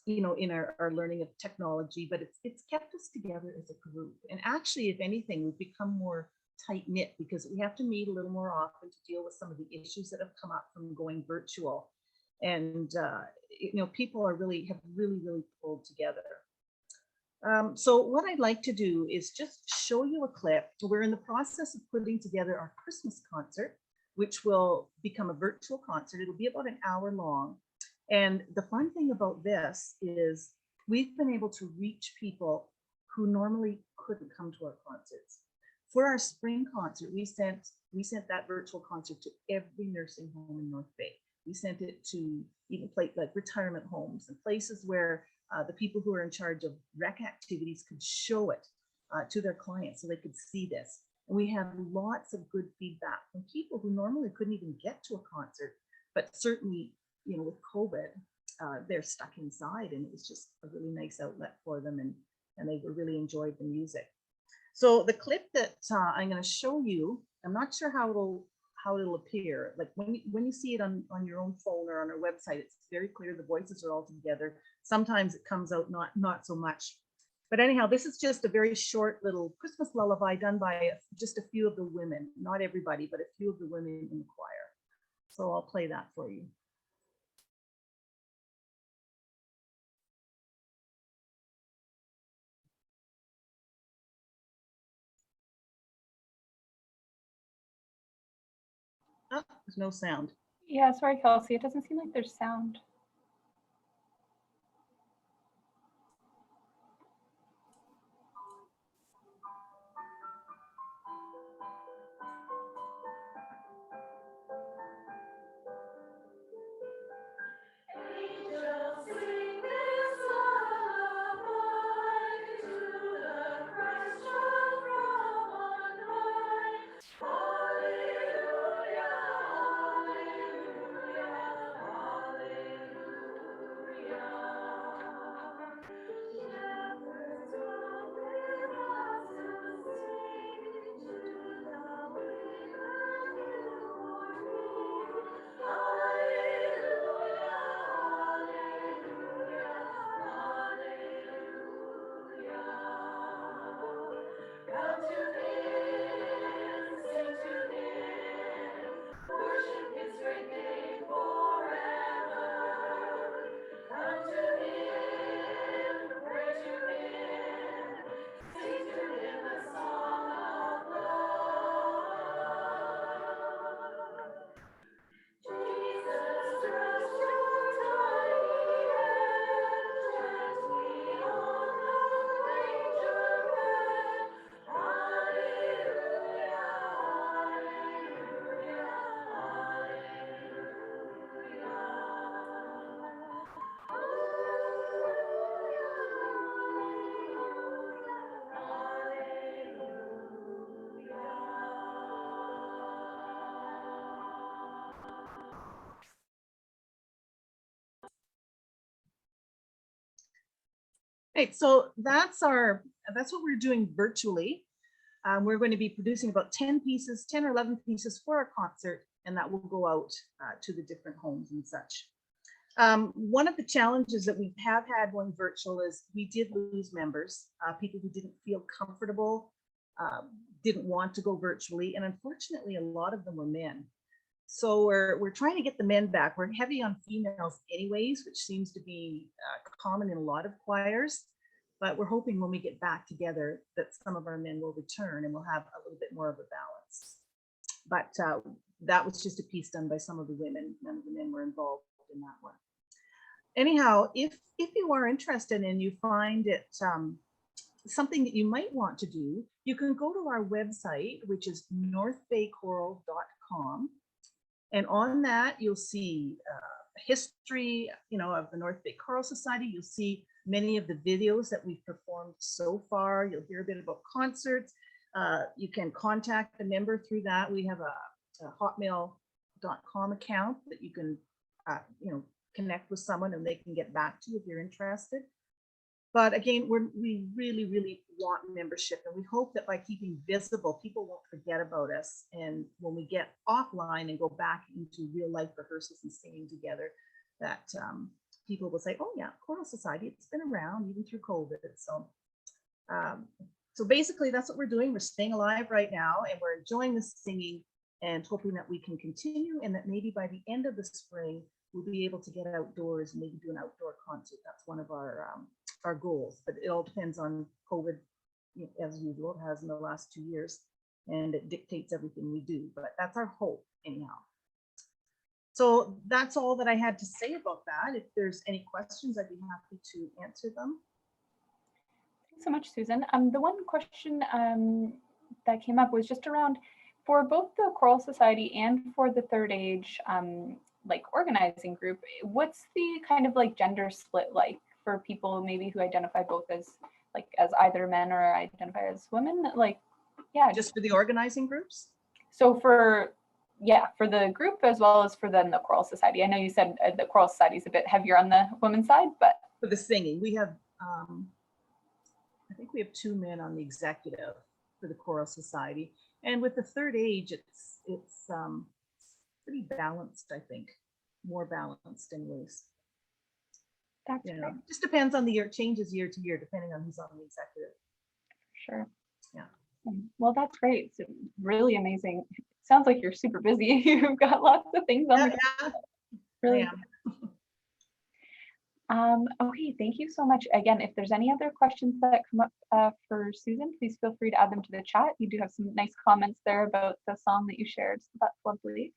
Speaker 4: in our learning of technology, but it's kept us together as a group. And actually, if anything, we've become more tight-knit, because we have to meet a little more often to deal with some of the issues that have come up from going virtual. And people have really pulled together. So what I'd like to do is just show you a clip. We're in the process of putting together our Christmas concert, which will become a virtual concert. It'll be about an hour long. And the fun thing about this is we've been able to reach people who normally couldn't come to our concerts. For our spring concert, we sent that virtual concert to every nursing home in North Bay. We sent it to even like retirement homes and places where the people who are in charge of rec activities could show it to their clients so they could see this. And we have lots of good feedback from people who normally couldn't even get to a concert, but certainly, with COVID, they're stuck inside, and it was just a really nice outlet for them, and they really enjoyed the music. So the clip that I'm going to show you, I'm not sure how it'll appear. Like when you see it on your own phone or on our website, it's very clear. The voices are all together. Sometimes it comes out not so much. But anyhow, this is just a very short little Christmas lullaby done by just a few of the women, not everybody, but a few of the women in the choir. So I'll play that for you. Oh, there's no sound.
Speaker 2: Yeah, sorry, Kelsey. It doesn't seem like there's sound.
Speaker 5: Angels sing
Speaker 4: Right, so that's what we're doing virtually. We're going to be producing about 10 pieces, 10 or 11 pieces for our concert, and that will go out to the different homes and such. One of the challenges that we have had going virtual is we did lose members, people who didn't feel comfortable, didn't want to go virtually, and unfortunately, a lot of them were men. So we're trying to get the men back. We're heavy on females anyways, which seems to be common in a lot of choirs. But we're hoping when we get back together that some of our men will return and we'll have a little bit more of a balance. But that was just a piece done by some of the women. None of the men were involved in that one. Anyhow, if you are interested and you find it something that you might want to do, you can go to our website, which is northbaychoral.com. And on that, you'll see history, of the North Bay Choral Society. You'll see many of the videos that we've performed so far. You'll hear a bit about concerts. You can contact a member through that. We have a hotmail.com account that you can, connect with someone and they can get back to you if you're interested. But again, we really, really want membership, and we hope that by keeping visible, people won't forget about us. And when we get offline and go back into real life rehearsals and singing together, that people will say, "Oh yeah, Choral Society, it's been around even through COVID." So basically, that's what we're doing. We're staying alive right now, and we're enjoying the singing and hoping that we can continue, and that maybe by the end of the spring, we'll be able to get outdoors and maybe do an outdoor concert. That's one of our goals, but it all depends on COVID, as usual, it has in the last 2 years, and it dictates everything we do, but that's our hope anyhow. So that's all that I had to say about that. If there's any questions, I'd be happy to answer them.
Speaker 2: Thanks so much, Susan. The one question that came up was just around, for both the Choral Society and for the Third Age organizing group, what's the kind of gender split like for people maybe who identify both as either men or identify as women?
Speaker 4: Just for the organizing groups?
Speaker 2: So for the group as well as for then the Choral Society. I know you said the Choral Society is a bit heavier on the women's side, but
Speaker 4: for the singing, we have I think we have 2 men on the executive for the Choral Society, and with the Third Age, it's pretty balanced. I think more balanced anyways.
Speaker 2: that's great.
Speaker 4: Just depends on the year, changes year to year depending on who's on the executive.
Speaker 2: Sure.
Speaker 4: Yeah.
Speaker 2: Well, that's great. It's really amazing. Sounds like you're super busy. You've got lots of things on the
Speaker 4: Yeah,
Speaker 2: really.
Speaker 4: I
Speaker 2: am. Okay, thank you so much. Again, if there's any other questions that come up for Susan, please feel free to add them to the chat. You do have some nice comments there about the song that you shared, so that's lovely.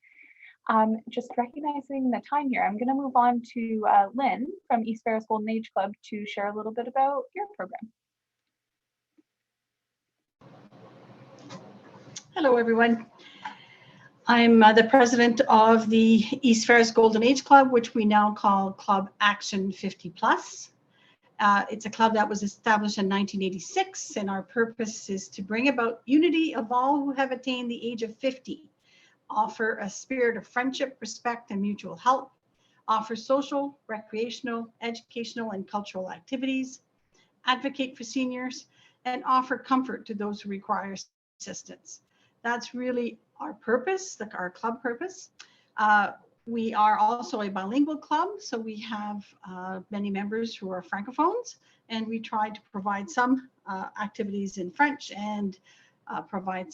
Speaker 2: Just recognizing the time here, I'm going to move on to Lynn from East Ferris Golden Age Club to share a little bit about your program.
Speaker 5: Hello, everyone. I'm the president of the East Ferris Golden Age Club, which we now call Club Action 50 Plus. It's a club that was established in 1986, and our purpose is to bring about unity of all who have attained the age of 50, offer a spirit of friendship, respect, and mutual help, offer social, recreational, educational, and cultural activities, advocate for seniors, and offer comfort to those who require assistance. That's really our purpose, our club purpose. We are also a bilingual club, so we have many members who are francophones, and we try to provide some activities in French and provide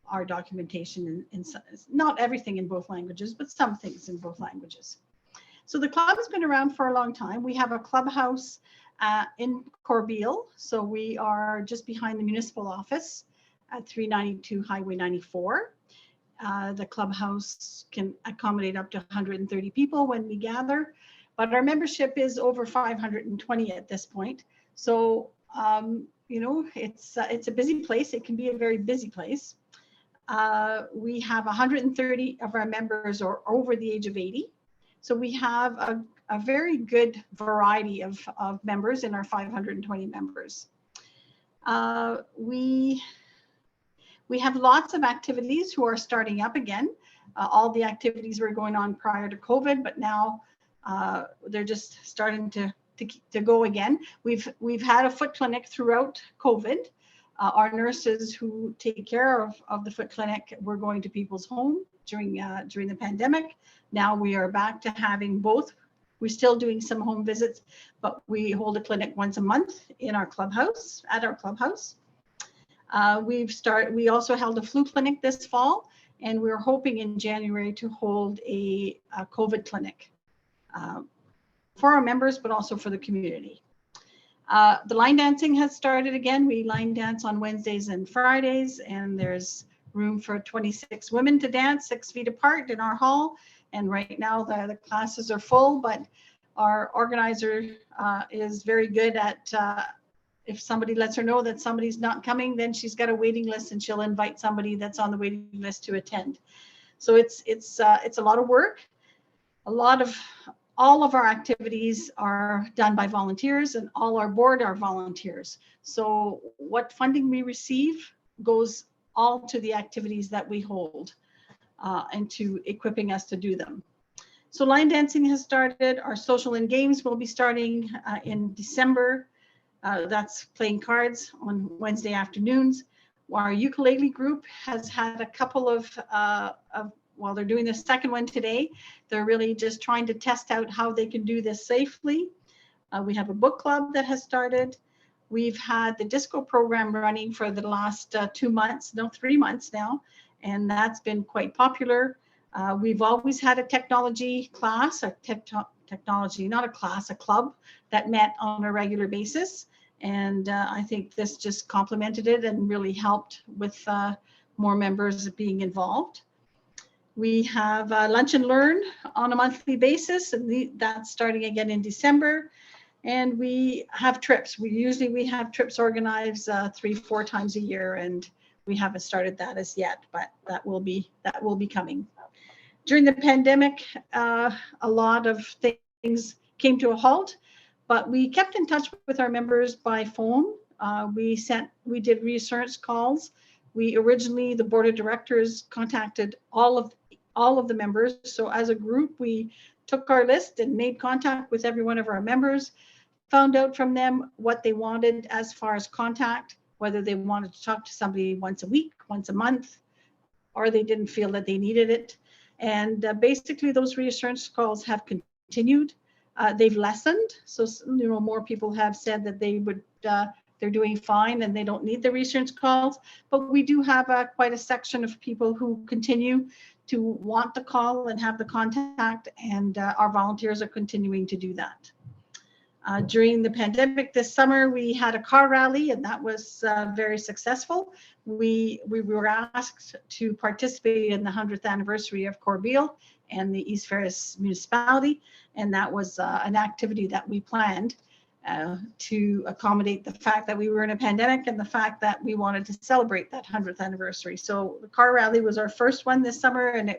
Speaker 5: our documentation in not everything in both languages, but some things in both languages. So the club has been around for a long time. We have a clubhouse in Corbeil, so we are just behind the municipal office at 392 Highway 94. The clubhouse can accommodate up to 130 people when we gather, but our membership is over 520 at this point. So, it's a busy place. It can be a very busy place. We have 130 of our members are over the age of 80. So we have a very good variety of members in our 520 members. We have lots of activities who are starting up again. All the activities were going on prior to COVID, but now they're just starting to to go again. We've had a foot clinic throughout COVID. Our nurses who take care of the foot clinic were going to people's home during the pandemic. Now we are back to having both. We're still doing some home visits, but we hold a clinic once a month in our clubhouse, at our clubhouse. We also held a flu clinic this fall, and we're hoping in January to hold a COVID clinic for our members, but also for the community. The line dancing has started again. We line dance on Wednesdays and Fridays, and there's room for 26 women to dance 6 feet apart in our hall. And right now the classes are full, but our organizer is very good at, if somebody lets her know that somebody's not coming, then she's got a waiting list and she'll invite somebody that's on the waiting list to attend. So it's a lot of work. All of our activities are done by volunteers, and all our board are volunteers. So what funding we receive goes all to the activities that we hold and to equipping us to do them. So line dancing has started. Our social and games will be starting in December. That's playing cards on Wednesday afternoons. Our ukulele group has had a couple of well, they're doing the second one today. They're really just trying to test out how they can do this safely. We have a book club that has started. We've had the disco program running for the last 2 months, no, 3 months now, and that's been quite popular. We've always had a technology class, technology, not a class, a club that met on a regular basis. And I think this just complemented it and really helped with more members being involved. We have Lunch and Learn on a monthly basis, and that's starting again in December. And we have trips. We have trips organized 3-4 times a year, and we haven't started that as yet, but that will be coming. During the pandemic, a lot of things came to a halt, but we kept in touch with our members by phone. We did reassurance calls. The board of directors contacted all of the members. So as a group, we took our list and made contact with every one of our members, found out from them what they wanted as far as contact, whether they wanted to talk to somebody once a week, once a month, or they didn't feel that they needed it. And basically those reassurance calls have continued. They've lessened. So, more people have said that they're doing fine and they don't need the reassurance calls, but we do have quite a section of people who continue to want to call and have the contact, and our volunteers are continuing to do that. During the pandemic this summer, we had a car rally, and that was very successful. We were asked to participate in the 100th anniversary of Corbeil and the East Ferris municipality, and that was an activity that we planned to accommodate the fact that we were in a pandemic and the fact that we wanted to celebrate that 100th anniversary. So the car rally was our first one this summer, and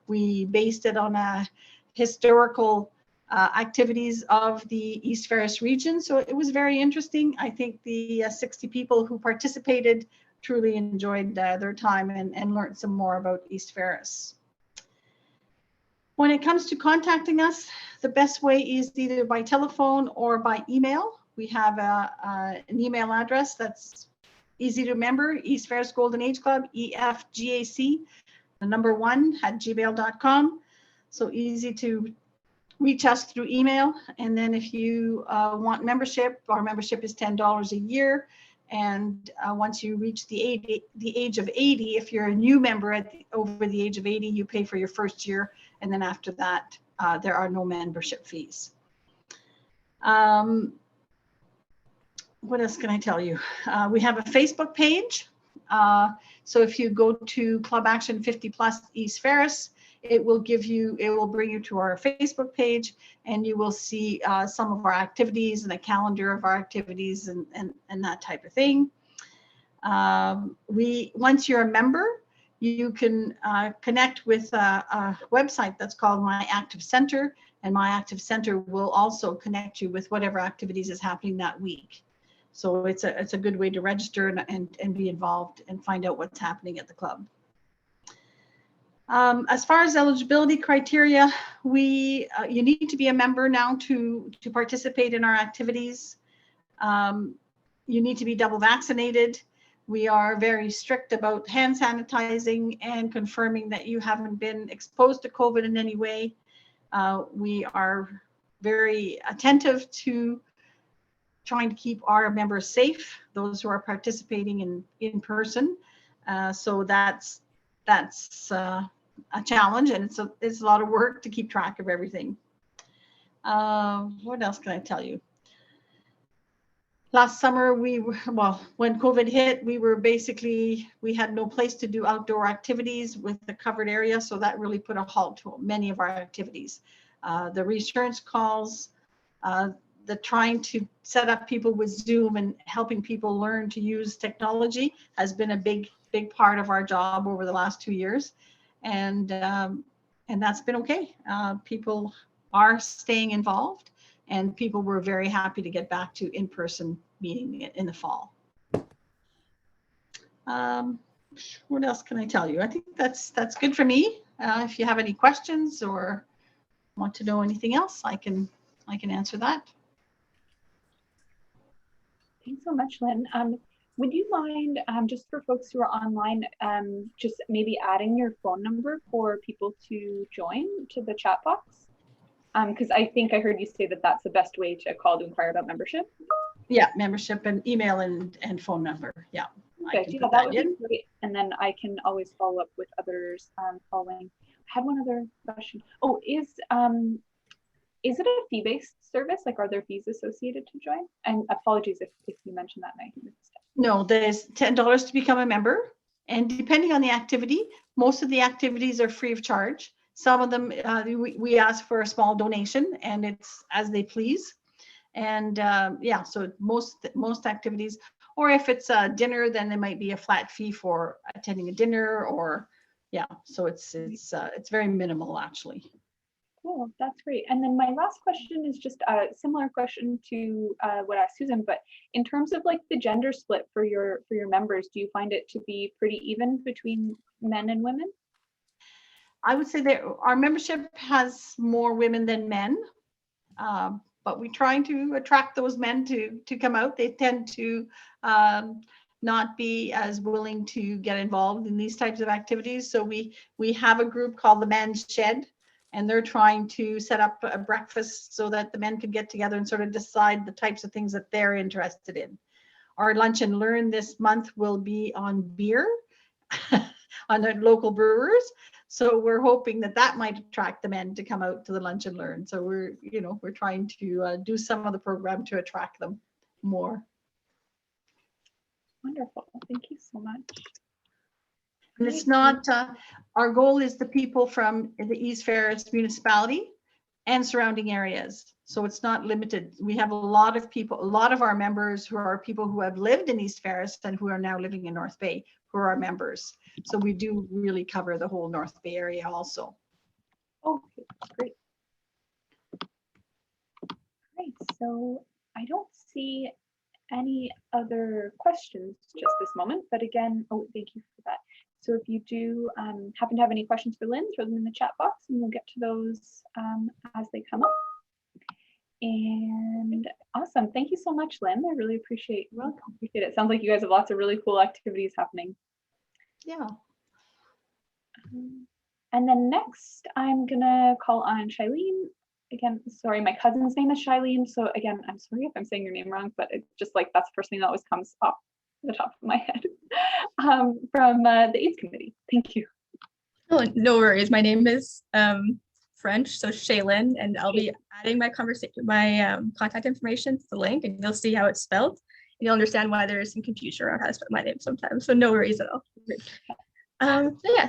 Speaker 5: we based it on a historical activities of the East Ferris region. So it was very interesting. I think the 60 people who participated truly enjoyed their time and learned some more about East Ferris. When it comes to contacting us, the best way is either by telephone or by email. We have an email address that's easy to remember: East Ferris Golden Age Club, EFGAC, the number 1 @gmail.com. So easy to reach us through email. And then if you want membership, our membership is $10 a year. And once you reach the age of 80, if you're a new member over the age of 80, you pay for your first year. And then after that, there are no membership fees. What else can I tell you? We have a Facebook page. So if you go to Club Action 50+ East Ferris, it will bring you to our Facebook page, and you will see some of our activities and a calendar of our activities and that type of thing. Once you're a member, you can connect with a website that's called My Active Center, and My Active Center will also connect you with whatever activities is happening that week. So it's a good way to register and be involved and find out what's happening at the club. As far as eligibility criteria, you need to be a member now to participate in our activities. You need to be double vaccinated. We are very strict about hand sanitizing and confirming that you haven't been exposed to COVID in any way. We are very attentive to trying to keep our members safe, those who are participating in person. So that's a challenge, and it's a lot of work to keep track of everything. What else can I tell you? Last summer, when COVID hit, we had no place to do outdoor activities with the covered area. So that really put a halt to many of our activities. The reassurance calls, the trying to set up people with Zoom and helping people learn to use technology has been a big part of our job over the last 2 years. And that's been okay. People are staying involved. And people were very happy to get back to in-person meeting in the fall. What else can I tell you? I think that's good for me. If you have any questions or want to know anything else, I can answer that.
Speaker 2: Thanks so much, Lynn. Would you mind, just for folks who are online, just maybe adding your phone number for people to join to the chat box? Because I think I heard you say that that's the best way to call to inquire about membership.
Speaker 5: Yeah, membership and email and phone number. Yeah.
Speaker 2: Okay, yeah, that would be great. And then I can always follow up with others following. I had one other question. Oh, is it a fee-based service? Like, are there fees associated to join? And apologies if you mentioned that and I missed it.
Speaker 5: No, there's $10 to become a member. And depending on the activity, most of the activities are free of charge. Some of them, we ask for a small donation, and it's as they please. And yeah, so most activities, or if it's a dinner, then there might be a flat fee for attending a dinner, or yeah. So it's very minimal actually.
Speaker 2: Cool, that's great. And then my last question is just a similar question to what I asked Susan, but in terms of like the gender split for your members, do you find it to be pretty even between men and women?
Speaker 5: I would say that our membership has more women than men, but we're trying to attract those men to come out. They tend to not be as willing to get involved in these types of activities. So we have a group called the Men's Shed, and they're trying to set up a breakfast so that the men can get together and sort of decide the types of things that they're interested in. Our Lunch and Learn this month will be on beer, on the local brewers. So we're hoping that might attract the men to come out to the Lunch and Learn. So we're trying to do some of the program to attract them more.
Speaker 2: Wonderful, thank you so much.
Speaker 5: And it's not, our goal is the people from the East Ferris municipality and surrounding areas. So it's not limited. We have a lot of people, a lot of our members who are people who have lived in East Ferris and who are now living in North Bay, who are our members. So we do really cover the whole North Bay area also.
Speaker 2: Okay, great. Great, so I don't see any other questions just this moment, but again, oh, thank you for that. So if you do happen to have any questions for Lynn, throw them in the chat box and we'll get to those as they come up. And awesome, thank you so much, Lynn. I really appreciate it. It sounds like you guys have lots of really cool activities happening.
Speaker 5: Yeah.
Speaker 2: And then next, I'm gonna call on Shailene. Again, sorry, my cousin's name is Shailene. So again, I'm sorry if I'm saying your name wrong, but it's just like that's the first thing that always comes off the top of my head. From the AIDS committee. Thank you.
Speaker 6: Oh, no worries. My name is French, so Shaylin, and I'll be adding my contact information to the link, and you'll see how it's spelled. And you'll understand why there is some confusion around how to spell my name sometimes. So no worries at all.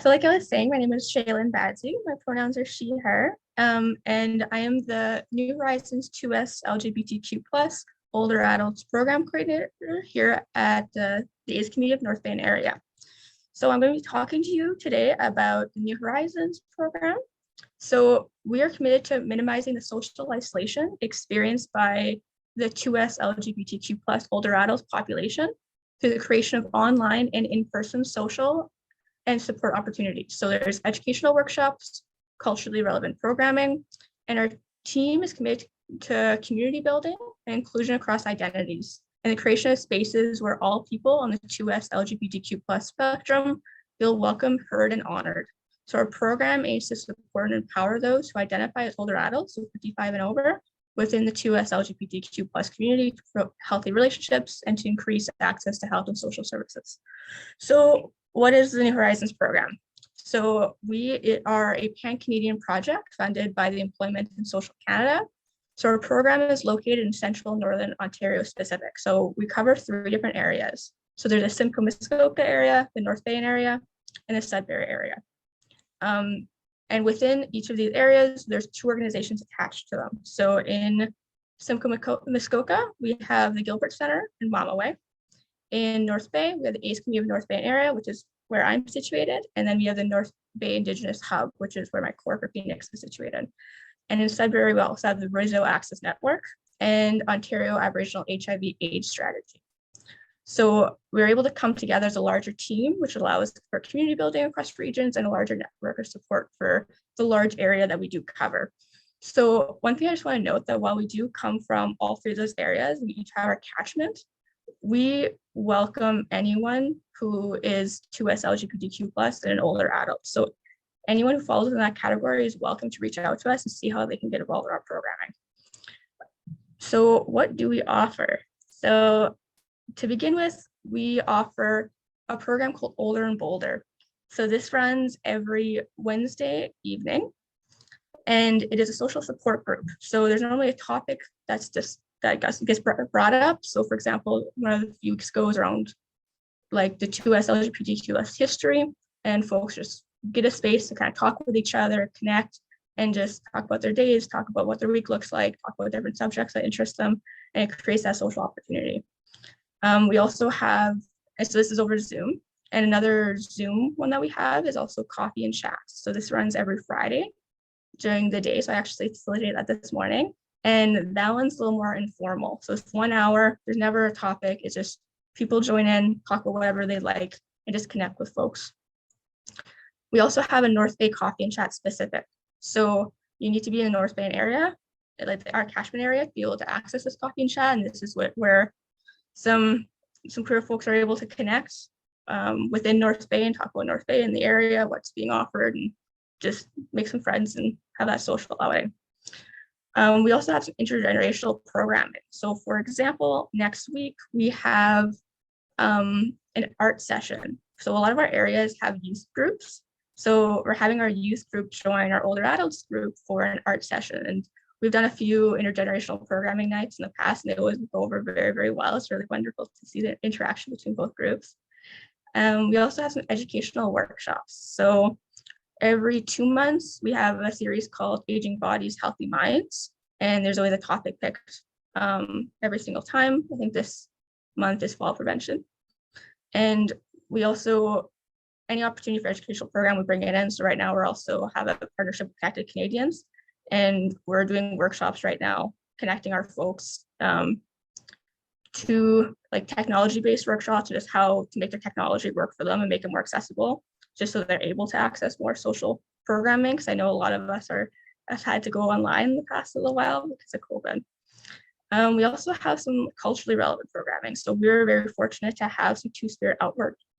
Speaker 6: So like I was saying, my name is Shaylin Badzi. My pronouns are she, her, and I am the New Horizons 2S LGBTQ+ older adults program coordinator here at the AIDS Community of North Bay area. So I'm going to be talking to you today about the New Horizons program. So we are committed to minimizing the social isolation experienced by the 2S LGBTQ+ older adults population through the creation of online and in-person social and support opportunities. So there's educational workshops, culturally relevant programming, and our team is committed to community building and inclusion across identities, and the creation of spaces where all people on the 2S LGBTQ+ spectrum feel welcome, heard, and honored. So our program aims to support and empower those who identify as older adults, so 55 and over, within the 2S LGBTQ+ community to promote healthy relationships and to increase access to health and social services. So what is the New Horizons program? So we are a pan-Canadian project funded by the Employment and Social Canada. So our program is located in central Northern Ontario specific. So we cover 3 different areas. So there's a Simcoe-Muskoka area, the North Bay area, and the Sudbury area. And within each of these areas, there's 2 organizations attached to them. So in Simcoe-Muskoka, we have the Gilbert Center in Mamaway. In North Bay, we have the Ace Community of North Bay area, which is where I'm situated. And then we have the North Bay Indigenous Hub, which is where my core for Phoenix is situated. And in Sudbury, we also have the Rizzo Access Network and Ontario Aboriginal HIV/AIDS Strategy. So we're able to come together as a larger team, which allows for community building across regions and a larger network of support for the large area that we do cover. So one thing I just want to note that while we do come from all 3 of those areas, we each have our catchment. We welcome anyone who is 2S LGBTQ+ and an older adult. So anyone who falls in that category is welcome to reach out to us and see how they can get involved in our programming. So what do we offer? So to begin with, we offer a program called Older and Bolder. So this runs every Wednesday evening, and it is a social support group. So there's normally a topic that gets brought up. So for example, one of the weeks goes around like the 2S LGBTQ+ history, and folks just get a space to kind of talk with each other, connect, and just talk about their days, talk about what their week looks like, talk about different subjects that interest them, and it creates that social opportunity. We also have, and so this is over Zoom, and another Zoom one that we have is also coffee and chats. So this runs every Friday during the day. So I actually facilitated that this morning, and that one's a little more informal. So it's 1 hour, there's never a topic, it's just people join in, talk about whatever they like, and just connect with folks. We also have a North Bay coffee and chat specific. So you need to be in the North Bay area, like our catchment area, to be able to access this coffee and chat. And this is where some queer folks are able to connect within North Bay and talk about North Bay and the area, what's being offered, and just make some friends and have that social outing. We also have some intergenerational programming. So for example, next week we have an art session. So a lot of our areas have youth groups. So we're having our youth group join our older adults group for an art session. And we've done a few intergenerational programming nights in the past, and they always go over very, very well. It's really wonderful to see the interaction between both groups. We also have some educational workshops. So every 2 months, we have a series called Aging Bodies, Healthy Minds. And there's always a topic picked every single time. I think this month is fall prevention. And we also, any opportunity for educational program, we bring it in. So right now we're also have a partnership with Connected Canadians, and we're doing workshops right now, connecting our folks to like technology-based workshops, just how to make their technology work for them and make it more accessible, just so they're able to access more social programming. Because I know a lot of us have had to go online in the past little while because of COVID. We also have some culturally relevant programming. So we're very fortunate to have some Two-Spirit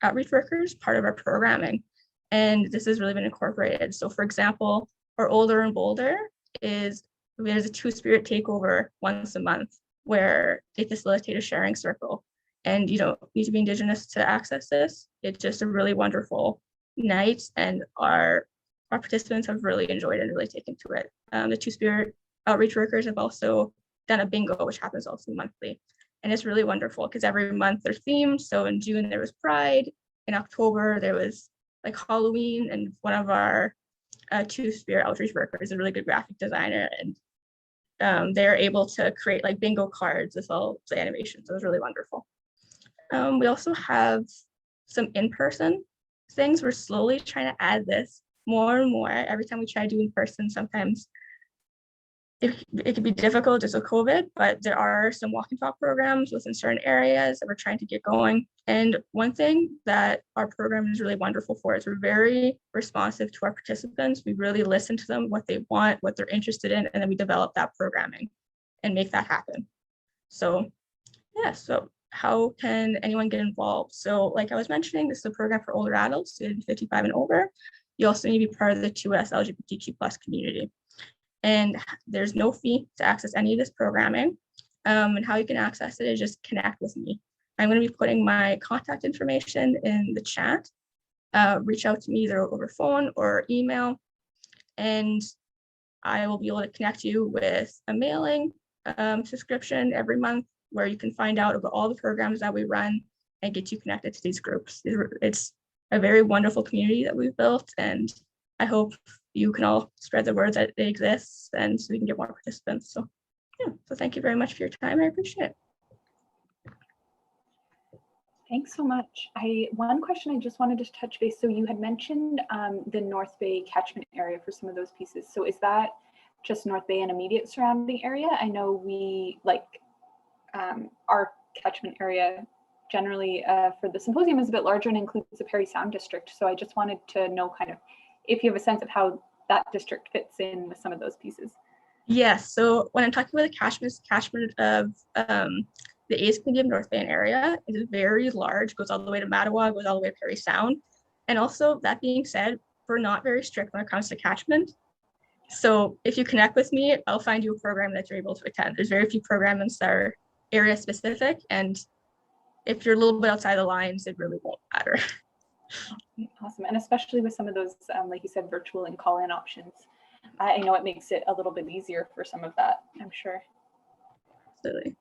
Speaker 6: outreach workers part of our programming. And this has really been incorporated. So for example, our Older and Bolder there's a Two-Spirit takeover once a month where they facilitate a sharing circle. And you don't need to be Indigenous to access this. It's just a really wonderful night, and our participants have really enjoyed it and really taken to it. The Two-Spirit outreach workers have also done a bingo, which happens also monthly. And it's really wonderful because every month there's themes. So in June, there was Pride. In October, there was like Halloween. And one of our Two-Spirit outreach workers is a really good graphic designer. And they're able to create like bingo cards with all the animations. So it was really wonderful. We also have some in-person things. We're slowly trying to add this more and more. Every time we try to do in person, sometimes it can be difficult just with COVID, but there are some walk and talk programs within certain areas that we're trying to get going. And one thing that our program is really wonderful for is we're very responsive to our participants. We really listen to them, what they want, what they're interested in, and then we develop that programming and make that happen. So yeah, so how can anyone get involved? So like I was mentioning, this is a program for older adults, 55 and over. You also need to be part of the 2S LGBTQ plus community. And there's no fee to access any of this programming. And how you can access it is just connect with me. I'm going to be putting my contact information in the chat. Reach out to me either over phone or email, and I will be able to connect you with a mailing subscription every month where you can find out about all the programs that we run and get you connected to these groups. It's a very wonderful community that we've built, and I hope you can all spread the word that it exists and so we can get more participants. So yeah, so thank you very much for your time. I appreciate it.
Speaker 2: Thanks so much. One question I just wanted to touch base. So you had mentioned the North Bay catchment area for some of those pieces. So is that just North Bay and immediate surrounding area? I know we our catchment area generally for the symposium is a bit larger and includes the Parry Sound district. So I just wanted to know kind of if you have a sense of how that district fits in with some of those pieces.
Speaker 6: Yes, so when I'm talking about the catchment of the A's Community of North Bay area is very large, goes all the way to Mattawa, goes all the way to Parry Sound. And also, that being said, we're not very strict when it comes to catchment. So if you connect with me, I'll find you a program that you're able to attend. There's very few programs that are area specific, and if you're a little bit outside the lines, it really won't matter.
Speaker 2: Awesome, and especially with some of those, like you said, virtual and call-in options. I know it makes it a little bit easier for some of that, I'm sure.
Speaker 6: Absolutely.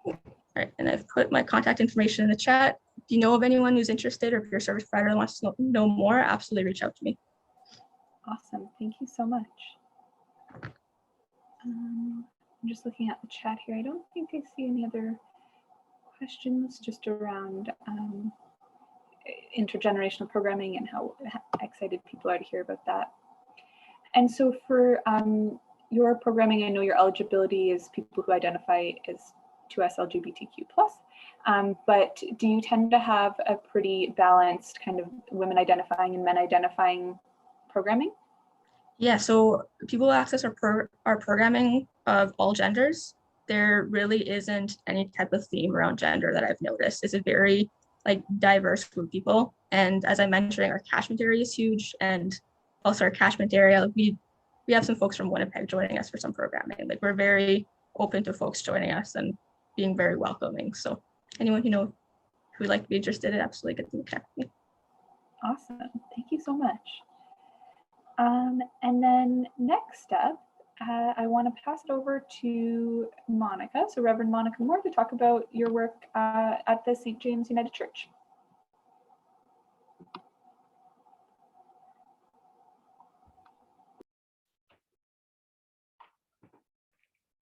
Speaker 6: All right, and I've put my contact information in the chat. If you know of anyone who's interested, or if your service provider wants to know more, absolutely reach out to me.
Speaker 2: Awesome, thank you so much. I'm just looking at the chat here. I don't think I see any other questions just around intergenerational programming and how excited people are to hear about that. And so for your programming, I know your eligibility is people who identify as 2S LGBTQ+, but do you tend to have a pretty balanced kind of women identifying and men identifying programming?
Speaker 6: Yeah, so people access our programming of all genders. There really isn't any type of theme around gender that I've noticed. It's a very diverse group of people. And as I mentioned, our catchment area is huge, and also our catchment area, we have some folks from Winnipeg joining us for some programming. We're very open to folks joining us and being very welcoming. So anyone who would like to be interested in, absolutely get them to connect with me.
Speaker 2: Awesome, thank you so much. And then next up, I want to pass it over to Monica, so Reverend Monica Moore, to talk about your work at the St. James United Church.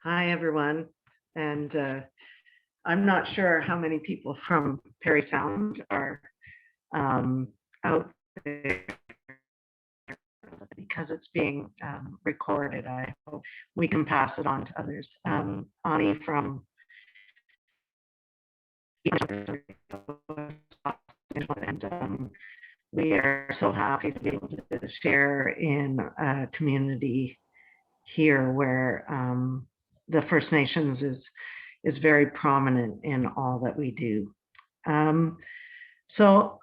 Speaker 7: Hi, everyone. And I'm not sure how many people from Parry Sound are out there because it's being recorded. I hope we can pass it on to others. Ani from and we are so happy to be able to share in a community here where the First Nations is very prominent in all that we do. So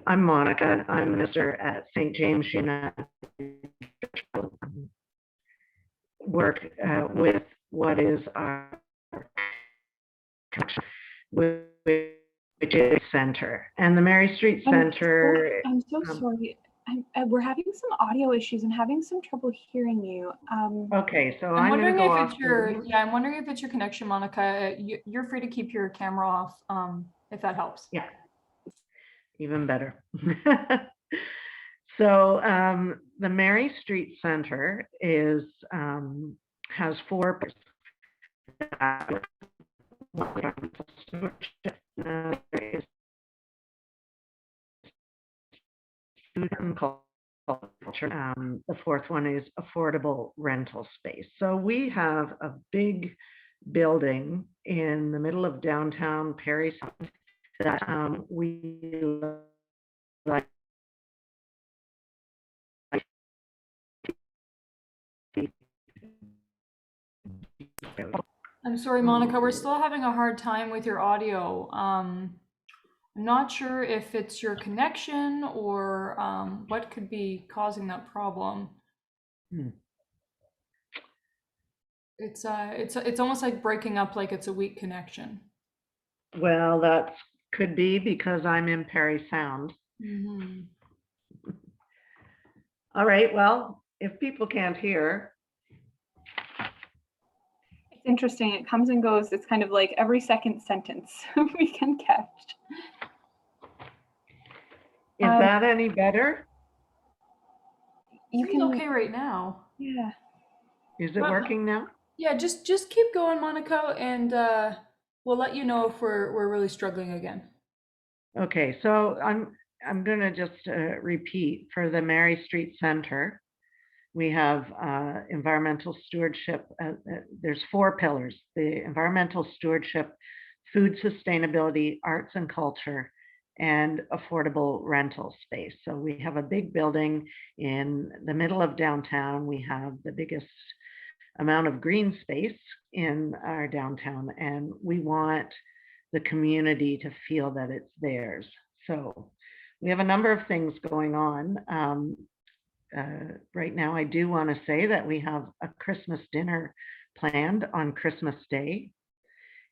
Speaker 7: I'm Monica. I'm a minister at St. James United. Work with what is our with which is center and the Mary Street Center.
Speaker 2: I'm so sorry. We're having some audio issues and having some trouble hearing you.
Speaker 7: Okay, so
Speaker 1: I'm wondering
Speaker 7: go
Speaker 1: if it's your
Speaker 7: off.
Speaker 1: I'm wondering if it's your connection, Monica. You're free to keep your camera off, if that helps.
Speaker 7: Yeah, even better. So the Mary Street Center is has 4 The fourth one is affordable rental space. So we have a big building in the middle of downtown Perry Sound that we like.
Speaker 1: I'm sorry, Monica, we're still having a hard time with your audio. I'm not sure if it's your connection or what could be causing that problem.
Speaker 7: Hmm.
Speaker 1: It's almost like breaking up, like it's a weak connection.
Speaker 7: Well, that could be because I'm in Perry Sound.
Speaker 1: Mm-hmm.
Speaker 7: All right, well, if people can't hear,
Speaker 2: It's interesting. It comes and goes. It's kind of like every second sentence we can catch.
Speaker 7: is that any better?
Speaker 2: You
Speaker 1: Seems
Speaker 2: can,
Speaker 1: okay right now.
Speaker 2: yeah.
Speaker 7: Is it working now?
Speaker 1: Yeah, just keep going, Monica, and we'll let you know if we're really struggling again.
Speaker 7: Okay, so I'm gonna just repeat for the Mary Street Center. We have environmental stewardship. There's 4 pillars: the environmental stewardship, food sustainability, arts and culture, and affordable rental space. So we have a big building in the middle of downtown. We have the biggest amount of green space in our downtown, and we want the community to feel that it's theirs. So we have a number of things going on. Right now, I do want to say that we have a Christmas dinner planned on Christmas Day.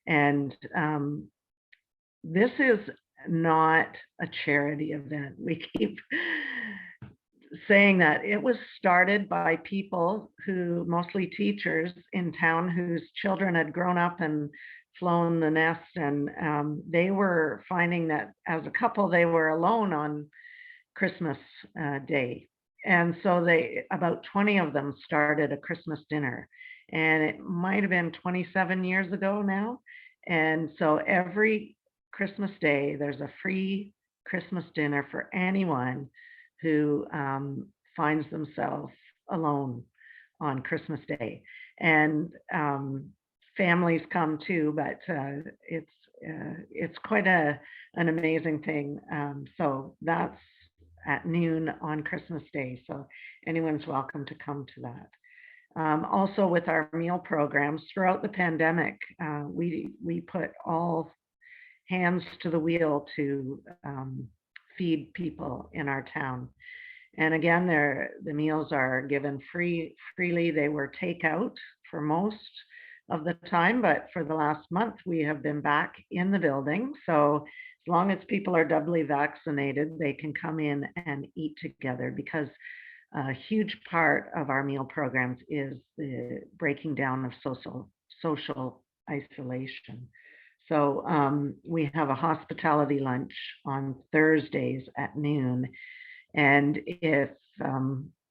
Speaker 7: And this is not a charity event. We keep saying that it was started by people who, mostly teachers in town, whose children had grown up and flown the nest, and they were finding that as a couple they were alone on Christmas Day, and so about 20 of them started a Christmas dinner, and it might have been 27 years ago now. And so every Christmas Day there's a free Christmas dinner for anyone who finds themselves alone on Christmas Day. And families come too, but it's quite an amazing thing. So that's at noon on Christmas Day. So anyone's welcome to come to that. Also with our meal programs throughout the pandemic, we put all hands to the wheel to feed people in our town. And again, the meals are given freely. They were takeout for most of the time, but for the last month, we have been back in the building. So as long as people are doubly vaccinated, they can come in and eat together, because a huge part of our meal programs is the breaking down of social isolation. So we have a hospitality lunch on Thursdays at noon. And if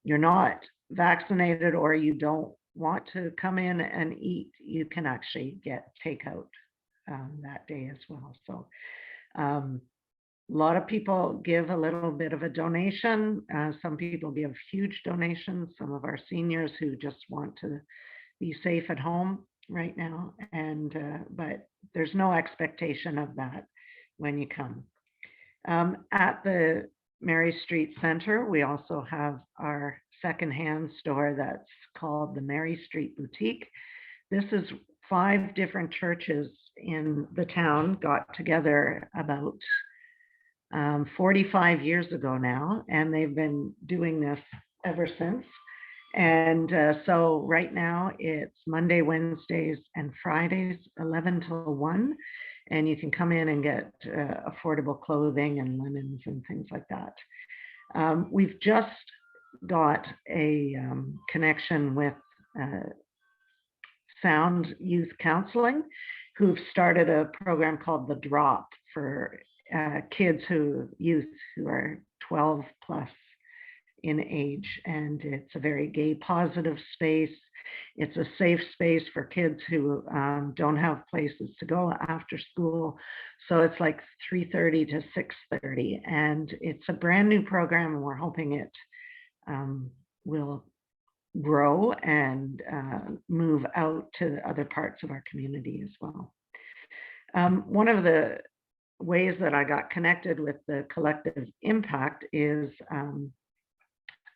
Speaker 7: you're not vaccinated or you don't want to come in and eat, you can actually get takeout that day as well. So a lot of people give a little bit of a donation. Some people give huge donations, some of our seniors who just want to be safe at home right now. And but there's no expectation of that when you come. At the Mary Street Center, we also have our secondhand store that's called the Mary Street Boutique. This is 5 different churches in the town got together about 45 years ago now, and they've been doing this ever since. And so right now it's Monday, Wednesdays, and Fridays, 11 till 1. And you can come in and get affordable clothing and linens and things like that. We've just got a connection with Sound Youth Counseling, who've started a program called The Drop for youth who are 12 plus in age. And it's a very gay positive space. It's a safe space for kids who don't have places to go after school. So it's like 3:30 to 6:30, and it's a brand new program, and we're hoping it will grow and move out to other parts of our community as well. One of the ways that I got connected with the collective impact is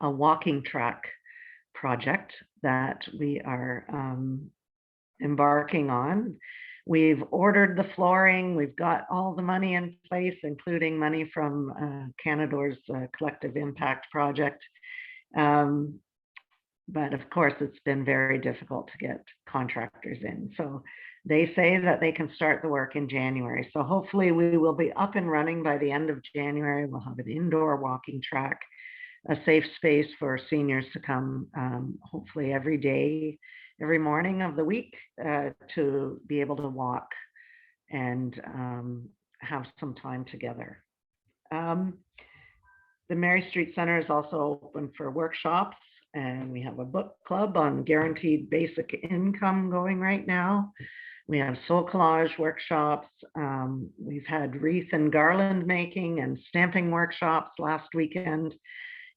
Speaker 7: a walking track project that we are embarking on. We've ordered the flooring, we've got all the money in place, including money from Canada's Collective Impact Project. But of course, it's been very difficult to get contractors in. So they say that they can start the work in January. So hopefully we will be up and running by the end of January. We'll have an indoor walking track, a safe space for seniors to come, hopefully every day, every morning of the week, to be able to walk and have some time together. The Mary Street Center is also open for workshops, and we have a book club on guaranteed basic income going right now. We have soul collage workshops. We've had wreath and garland making and stamping workshops last weekend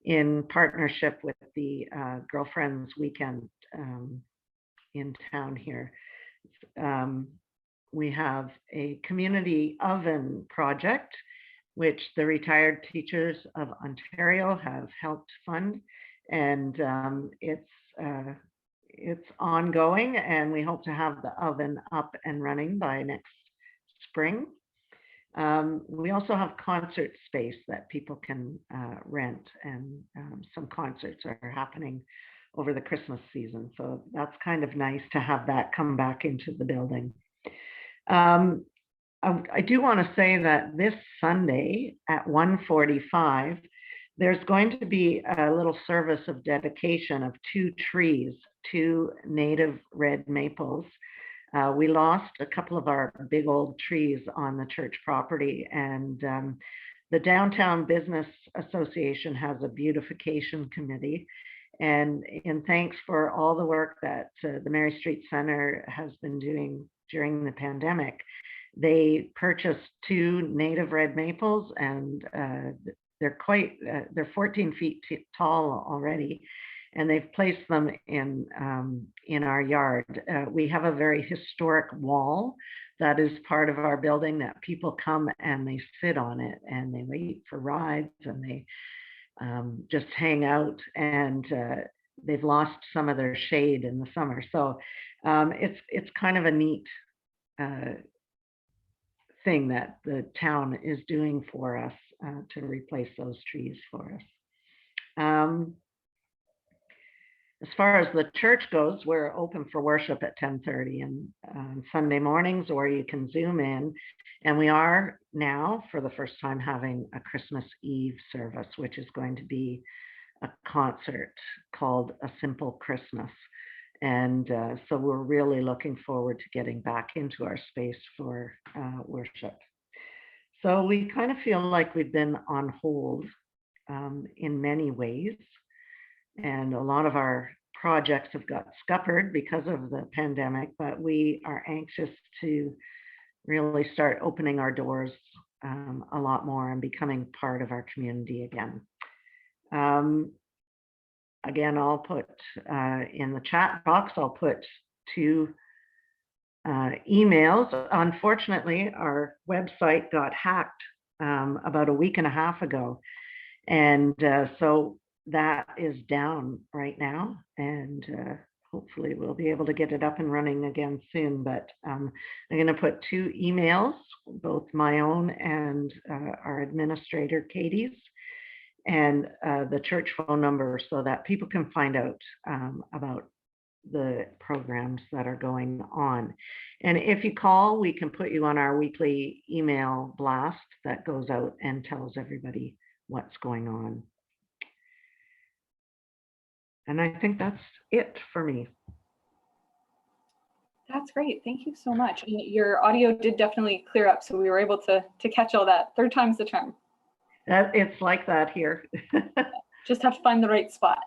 Speaker 7: in partnership with the Girlfriends Weekend in town here. We have a community oven project, which the Retired Teachers of Ontario have helped fund. And it's ongoing, and we hope to have the oven up and running by next spring. We also have concert space that people can rent, and some concerts are happening over the Christmas season. So that's kind of nice to have that come back into the building. I do want to say that this Sunday at 1:45, there's going to be a little service of dedication of 2 trees, 2 native red maples. We lost a couple of our big old trees on the church property, and the Downtown Business Association has a beautification committee. And in thanks for all the work that the Mary Street Center has been doing during the pandemic, they purchased 2 native red maples, and they're 14 feet tall already, and they've placed them in our yard. We have a very historic wall that is part of our building that people come and they sit on it, and they wait for rides, and they just hang out, and they've lost some of their shade in the summer. So it's kind of a neat thing that the town is doing for us to replace those trees for us. As far as the church goes, we're open for worship at 10:30 and Sunday mornings, or you can Zoom in. And we are now, for the first time, having a Christmas Eve service, which is going to be a concert called A Simple Christmas. And so we're really looking forward to getting back into our space for worship. So we kind of feel like we've been on hold in many ways. And a lot of our projects have got scuppered because of the pandemic, but we are anxious to really start opening our doors a lot more and becoming part of our community again. Again, I'll put in the chat box, I'll put 2 emails. Unfortunately, our website got hacked about a week and a half ago. And so that is down right now, and hopefully we'll be able to get it up and running again soon. But I'm going to put 2 emails, both my own and our administrator, Katie's, and the church phone number, so that people can find out about the programs that are going on. And if you call, we can put you on our weekly email blast that goes out and tells everybody what's going on. And I think that's it for me.
Speaker 2: That's great. Thank you so much. And your audio did definitely clear up, so we were able to catch all that. 3rd time's the charm.
Speaker 7: It's like that here.
Speaker 2: Just have to find the right spot.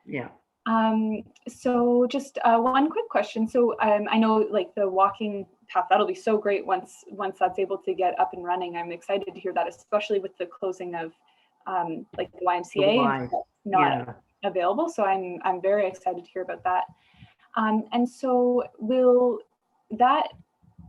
Speaker 7: Yeah.
Speaker 2: So just one quick question. So I know, like, the walking path, that'll be so great once that's able to get up and running. I'm excited to hear that, especially with the closing of like the YMCA.
Speaker 7: Yeah.
Speaker 2: available. So I'm very excited to hear about that. And so will that,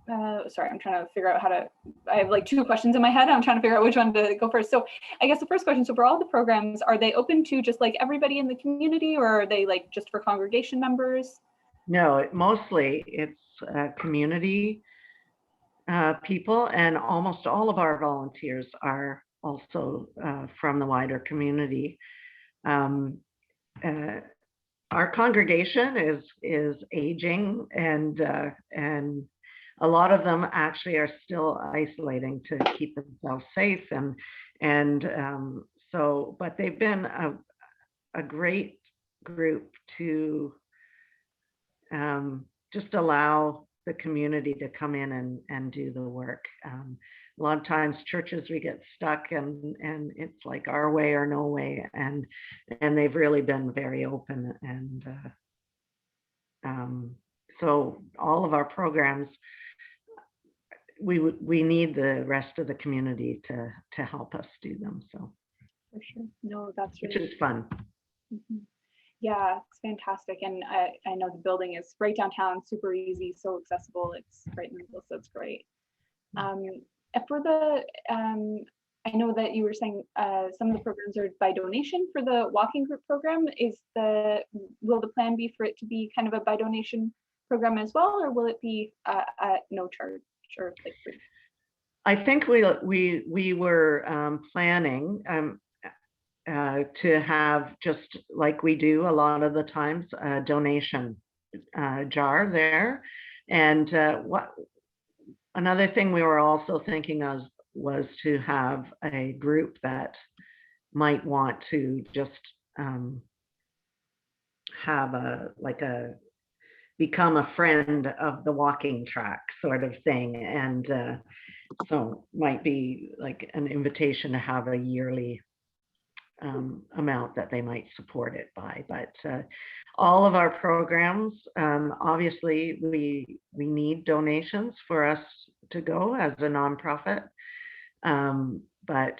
Speaker 2: sorry, I'm trying to figure out how to, I have like 2 questions in my head. I'm trying to figure out which one to go first. So I guess the first question, so for all the programs, are they open to just like everybody in the community, or are they like just for congregation members?
Speaker 7: No, mostly it's community people, and almost all of our volunteers are also from the wider community. Um, our congregation is aging, and a lot of them actually are still isolating to keep themselves safe, and so, but they've been a great group to just allow the community to come in and do the work. A lot of times churches, we get stuck and it's like our way or no way, and they've really been very open, and so all of our programs, we need the rest of the community to help us do them, so
Speaker 2: For sure. No, that's
Speaker 7: which
Speaker 2: really
Speaker 7: is fun.
Speaker 2: Mhm. Yeah, it's fantastic. And I know the building is right downtown, super easy, so accessible. It's right in the middle, so it's great. For the, I know that you were saying some of the programs are by donation. For the walking group program, will the plan be for it to be kind of a by donation program as well, or will it be at no charge or like free?
Speaker 7: I think we were planning to have, just like we do a lot of the times, a donation jar there. And what another thing we were also thinking of was to have a group that might want to just have become a friend of the walking track sort of thing. And so might be like an invitation to have a yearly amount that they might support it by. But all of our programs, obviously we need donations for us to go as a nonprofit, but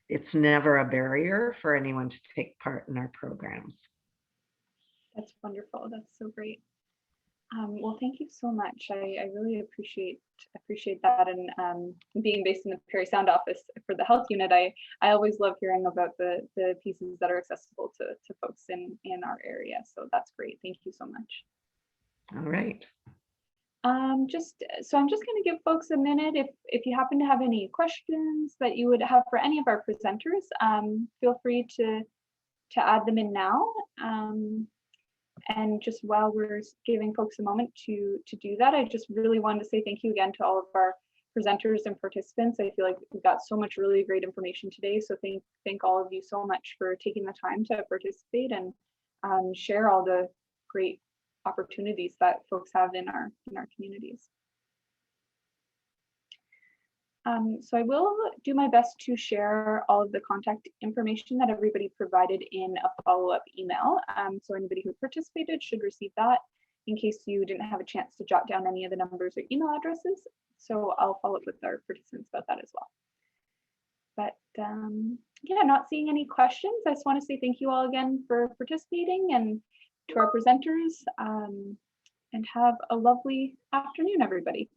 Speaker 7: it's never a barrier for anyone to take part in our programs.
Speaker 2: That's wonderful. That's so great. Well, thank you so much. I really appreciate that, and being based in the Perry Sound office for the health unit, I always love hearing about the pieces that are accessible to folks in our area. So that's great. Thank you so much.
Speaker 7: All right.
Speaker 2: I'm just going to give folks a minute. If you happen to have any questions that you would have for any of our presenters, feel free to add them in now. And just while we're giving folks a moment to do that, I just really wanted to say thank you again to all of our presenters and participants. I feel like we got so much really great information today. So thank all of you so much for taking the time to participate and share all the great opportunities that folks have in our communities. So I will do my best to share all of the contact information that everybody provided in a follow-up email. So anybody who participated should receive that in case you didn't have a chance to jot down any of the numbers or email addresses. So I'll follow up with our participants about that as well. But yeah, not seeing any questions. I just want to say thank you all again for participating, and to our presenters, and have a lovely afternoon, everybody.